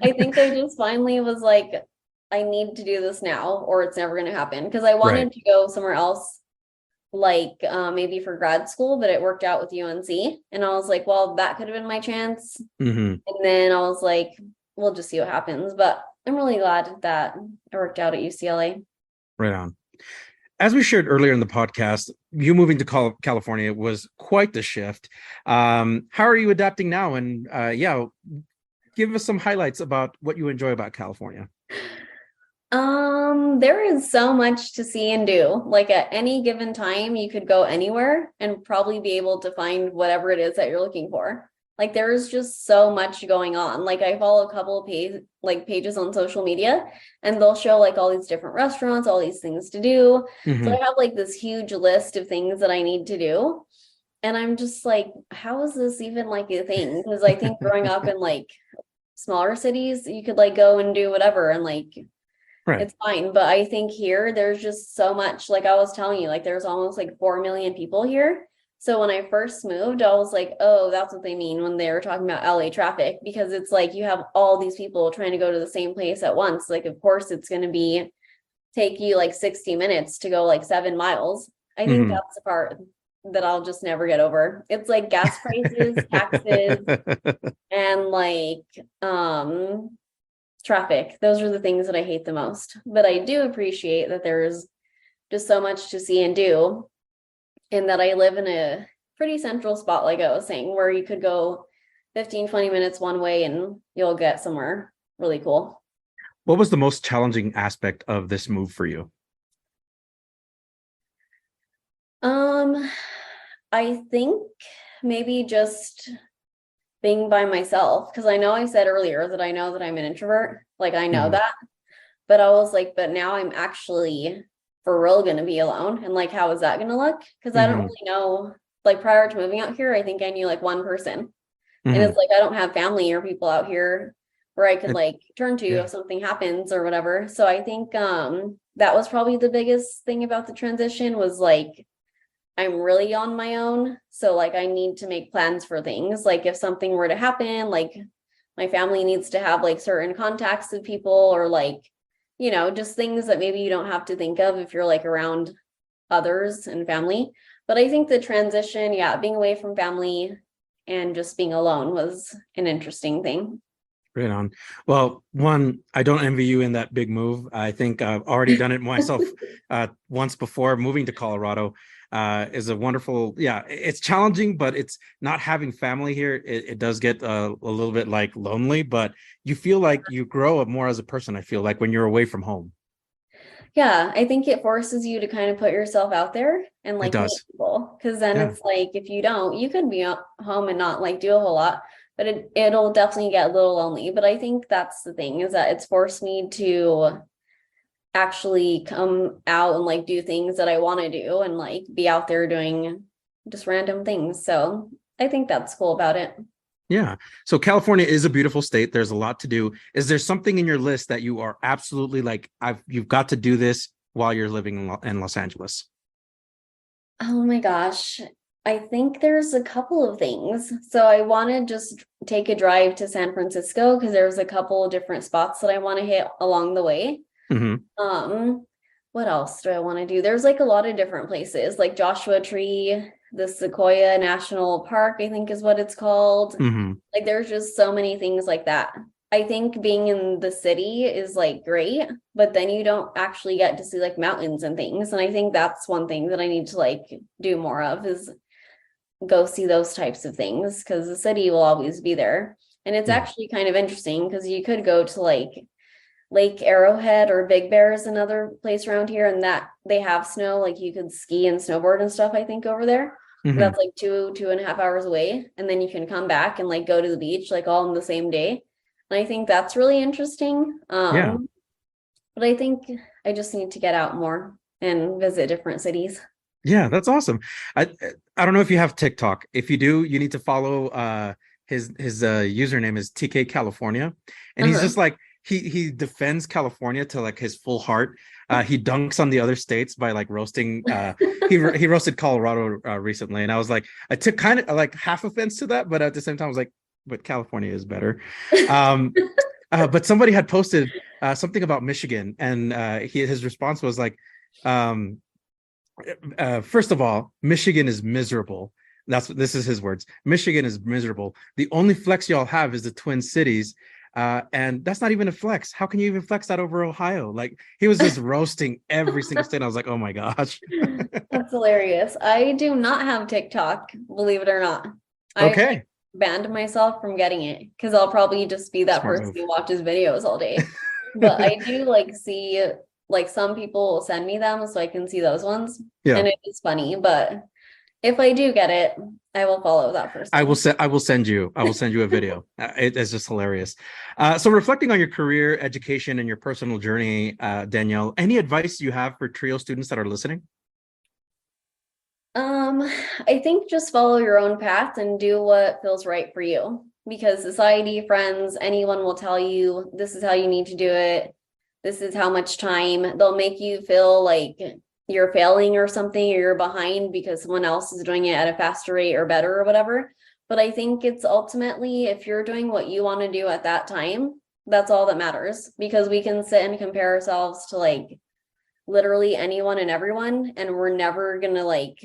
I think I just finally was like, I need to do this now or it's never going to happen. Because I wanted to go somewhere else, like maybe for grad school, but it worked out with UNC. And I was like, well, that could have been my chance. And then I was like, we'll just see what happens. But I'm really glad that it worked out at UCLA. Right on. As we shared earlier in the podcast, you moving to California was quite the shift. How are you adapting now? And give us some highlights about what you enjoy about California. There is so much to see and do. Like at any given time, you could go anywhere and probably be able to find whatever it is that you're looking for. Like there is just so much going on. Like I follow a couple of pages on social media, and they'll show like all these different restaurants, all these things to do. So I have like this huge list of things that I need to do. And I'm just like, how is this even like a thing? Because I think growing up in like smaller cities, you could like go and do whatever and like it's fine. But I think here there's just so much. Like I was telling you, like there's almost like 4 million people here. So when I first moved, I was like, oh, that's what they mean when they were talking about LA traffic, because it's like you have all these people trying to go to the same place at once. Like, of course, it's going to take you like 60 minutes to go like 7 miles. I think that's the part that I'll just never get over. It's like gas prices, taxes, and like traffic. Those are the things that I hate the most. But I do appreciate that there's just so much to see and do. And that I live in a pretty central spot, like I was saying, where you could go 15, 20 minutes one way and you'll get somewhere really cool. What was the most challenging aspect of this move for you? I think maybe just being by myself, because I know I said earlier that I know that I'm an introvert. Like I know that, but I was like, but now I'm actually for real going to be alone. And like, how is that going to look? Because I don't really know, like prior to moving out here, I think I knew like one person. And it's like, I don't have family or people out here where I could like turn to if something happens or whatever. So I think that was probably the biggest thing about the transition, was like, I'm really on my own. So like, I need to make plans for things. Like if something were to happen, like my family needs to have like certain contacts of people, or like, you know, just things that maybe you don't have to think of if you're like around others and family. But I think the transition, being away from family and just being alone was an interesting thing. Right on. Well, one, I don't envy you in that big move. I think I've already done it myself once before. Moving to Colorado is a wonderful, it's challenging, but it's not having family here. It does get a little bit like lonely, but you feel like you grow up more as a person, I feel like, when you're away from home. Yeah, I think it forces you to kind of put yourself out there and like meet people. Because then it's like, if you don't, you could be at home and not like do a whole lot, but it'll definitely get a little lonely. But I think that's the thing, is that it's forced me to actually come out and like do things that I want to do and like be out there doing just random things. So I think that's cool about it. Yeah. So California is a beautiful state. There's a lot to do. Is there something in your list that you are absolutely like, you've got to do this while you're living in Los Angeles? Oh my gosh. I think there's a couple of things. So I want to just take a drive to San Francisco because there's a couple of different spots that I want to hit along the way. What else do I want to do? There's like a lot of different places, like Joshua Tree, the Sequoia National Park, I think is what it's called. Like there's just so many things like that. I think being in the city is like great, but then you don't actually get to see like mountains and things. And I think that's one thing that I need to like do more of is go see those types of things because the city will always be there. And it's actually kind of interesting because you could go to like Lake Arrowhead or Big Bear is another place around here, and that they have snow, like you could ski and snowboard and stuff, I think, over there. That's like 2.5 hours away. And then you can come back and like go to the beach like all in the same day. And I think that's really interesting. But I think I just need to get out more and visit different cities. Yeah, that's awesome. I don't know if you have TikTok. If you do, you need to follow his username is TK California. And he's just like he defends California to like his full heart. He dunks on the other states by like roasting he roasted Colorado recently, and I was like, I took kind of like half offense to that, but at the same time I was like, but California is better. But somebody had posted something about Michigan, and his response was like, first of all, Michigan is miserable. This is his words. Michigan is miserable. The only flex y'all have is the Twin Cities. And that's not even a flex. How can you even flex that over Ohio? Like he was just roasting every single state. I was like, oh my gosh. That's hilarious. I do not have TikTok, believe it or not. Okay. I banned myself from getting it because I'll probably just be that Smart person move. who watches videos all day. But I do like see like some people send me them so I can see those ones. Yeah. And it is funny, but if I do get it, I will follow that person. I will send you a video. It's just hilarious. So reflecting on your career, education, and your personal journey, Danielle, any advice you have for TRIO students that are listening? I think just follow your own path and do what feels right for you, because society, friends, anyone will tell you this is how you need to do it. This is how much time. They'll make you feel like you're failing or something, or you're behind because someone else is doing it at a faster rate or better or whatever. But I think it's ultimately, if you're doing what you want to do at that time, that's all that matters, because we can sit and compare ourselves to like literally anyone and everyone, and we're never gonna like,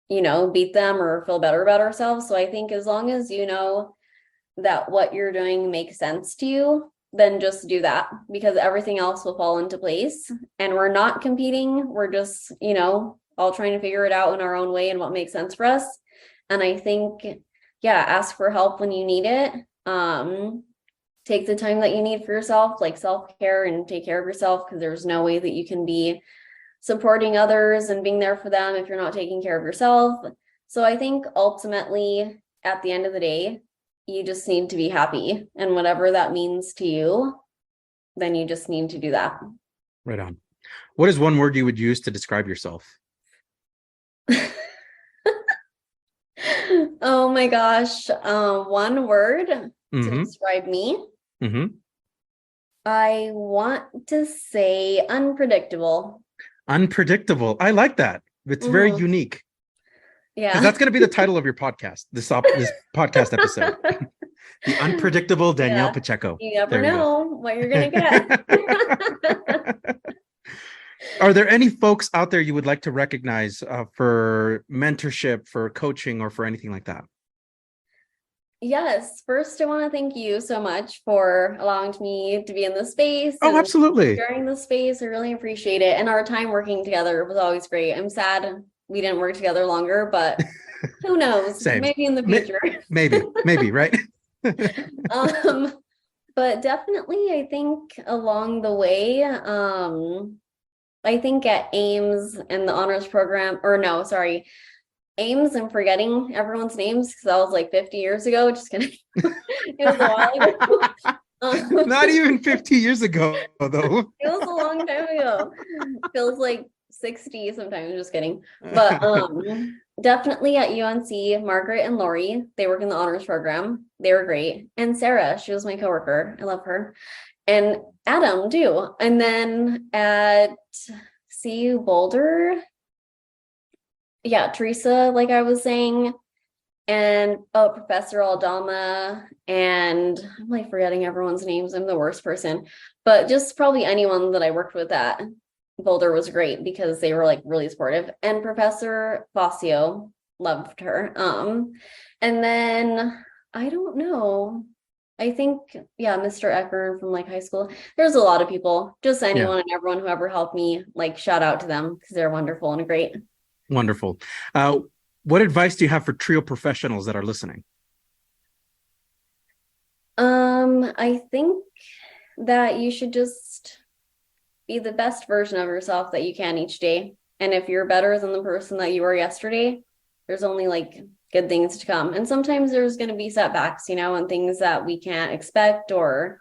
you know, beat them or feel better about ourselves. So I think as long as you know that what you're doing makes sense to you, then just do that, because everything else will fall into place. And we're not competing. We're just, you know, all trying to figure it out in our own way and what makes sense for us. And I think, yeah, ask for help when you need it. Take the time that you need for yourself, like self-care, and take care of yourself, because there's no way that you can be supporting others and being there for them if you're not taking care of yourself. So I think ultimately, at the end of the day, you just need to be happy, and whatever that means to you, then you just need to do that. Right on. What is one word you would use to describe yourself? Oh my gosh. One word to describe me. I want to say unpredictable. Unpredictable. I like that. It's very unique. Yeah. That's going to be the title of your podcast, this podcast episode. The Unpredictable Danielle Pacheco. You never know what you're going to get. Are there any folks out there you would like to recognize for mentorship, for coaching, or for anything like that? Yes. First, I want to thank you so much for allowing me to be in this space. Oh, absolutely. Sharing the space. I really appreciate it. And our time working together was always great. I'm sad we didn't work together longer, but who knows? Same. Maybe in the future. Maybe, right? But definitely, I think along the way, I think at Ames and the honors program, or no, sorry, Ames, I'm forgetting everyone's names because that was like 50 years ago. Just kidding. It was a while ago. Not even 50 years ago, though. It was a long time ago. Feels like 60 sometimes. Just kidding. But definitely at UNC, Margaret and Lori, they work in the honors program. They were great. And Sarah, she was my coworker. I love her. And Adam too. And then at CU Boulder, yeah, Teresa, like I was saying, and Professor Aldama, and I'm like forgetting everyone's names. I'm the worst person, but just probably anyone that I worked with at Boulder was great because they were like really supportive. And Professor Fazio, loved her. And then I don't know. I think, yeah, Mr. Eckern from like high school. There's a lot of people, just anyone and everyone who ever helped me, like shout out to them because they're wonderful and great. Wonderful. What advice do you have for trio professionals that are listening? I think that you should just be the best version of yourself that you can each day. And if you're better than the person that you were yesterday, there's only like good things to come. And sometimes there's going to be setbacks, and things that we can't expect or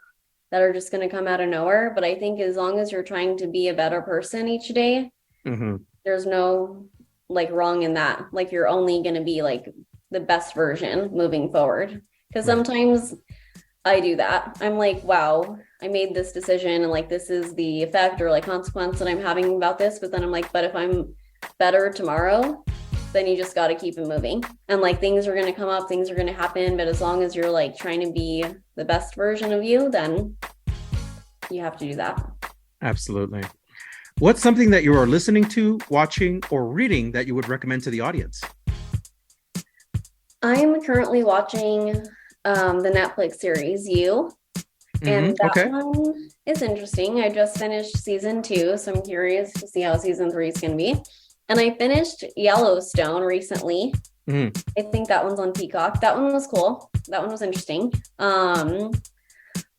that are just going to come out of nowhere. But I think as long as you're trying to be a better person each day, there's no like wrong in that. Like you're only going to be like the best version moving forward. Because sometimes I do that. I'm like, wow, I made this decision and like this is the effect or like consequence that I'm having about this. But then I'm like, but if I'm better tomorrow, then you just got to keep it moving. And like things are going to come up, things are going to happen. But as long as you're like trying to be the best version of you, then you have to do that. Absolutely. What's something that you are listening to, watching, or reading that you would recommend to the audience? I'm currently watching the Netflix series You, and that one is interesting. I just finished season 2, so I'm curious to see how season 3 is going to be. And I finished Yellowstone recently. I think that one's on Peacock. That one was cool. That one was interesting.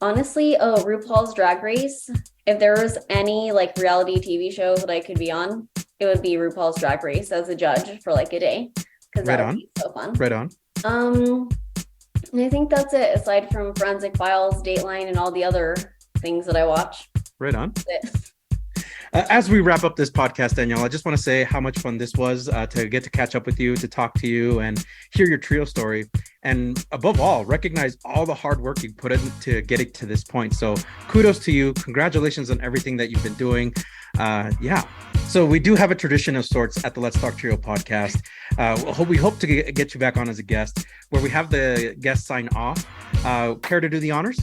Honestly, RuPaul's Drag Race. If there was any like reality TV show that I could be on, it would be RuPaul's Drag Race as a judge for like a day. Because that would be so fun. Right on. I think that's it, aside from Forensic Files, Dateline, and all the other things that I watch. Right on. As we wrap up this podcast, Danielle, I just want to say how much fun this was to get to catch up with you, to talk to you and hear your trio story. And above all, recognize all the hard work you put in to get it to this point. So kudos to you. Congratulations on everything that you've been doing. So we do have a tradition of sorts at the Let's Talk Trio podcast. We hope to get you back on as a guest, where we have the guest sign off. Care to do the honors?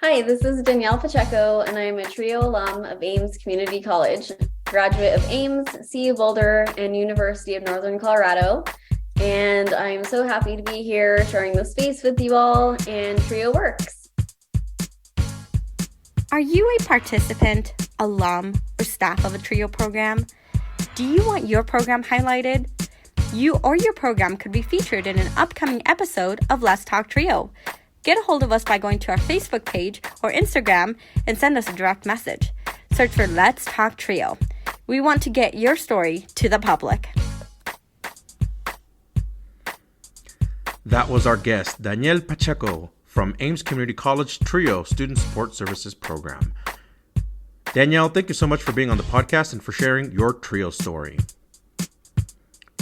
Hi, this is Danielle Pacheco, and I'm a trio alum of Ames Community College, graduate of Ames, CU Boulder, and University of Northern Colorado. And I'm so happy to be here sharing the space with you all, and Trio works. Are you a participant, alum, or staff of a trio program? Do you want your program highlighted? You or your program could be featured in an upcoming episode of Let's Talk Trio. Get a hold of us by going to our Facebook page or Instagram and send us a direct message. Search for Let's Talk Trio. We want to get your story to the public. That was our guest, Danielle Pacheco from Ames Community College Trio Student Support Services Program. Danielle, thank you so much for being on the podcast and for sharing your trio story.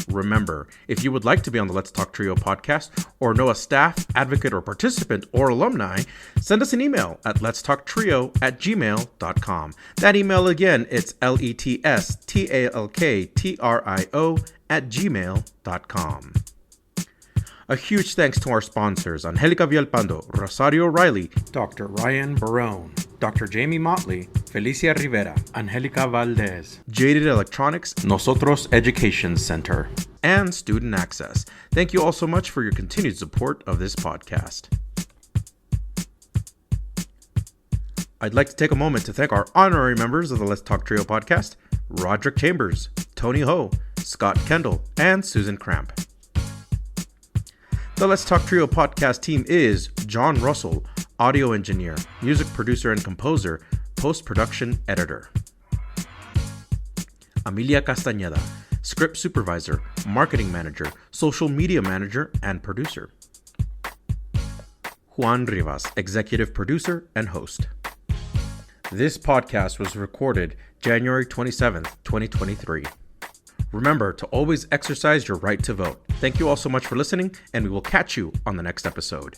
Remember, if you would like to be on the Let's Talk Trio podcast or know a staff, advocate, or participant or alumni, send us an email at letstalktrio@gmail.com. That email again, it's letstalktrio@gmail.com. A huge thanks to our sponsors, Angelica Villalpando, Rosario Riley, Dr. Ryan Barone, Dr. Jamie Motley, Felicia Rivera, Angelica Valdez, Jaded Electronics, NOSOTROS Education Center, and Student Access. Thank you all so much for your continued support of this podcast. I'd like to take a moment to thank our honorary members of the Let's Talk Trio podcast, Roderick Chambers, Tony Ho, Scott Kendall, and Susan Cramp. The Let's Talk Trio podcast team is John Russell, audio engineer, music producer and composer, post-production editor. Amelia Castañeda, script supervisor, marketing manager, social media manager, and producer. Juan Rivas, executive producer and host. This podcast was recorded January 27th, 2023. Remember to always exercise your right to vote. Thank you all so much for listening, and we will catch you on the next episode.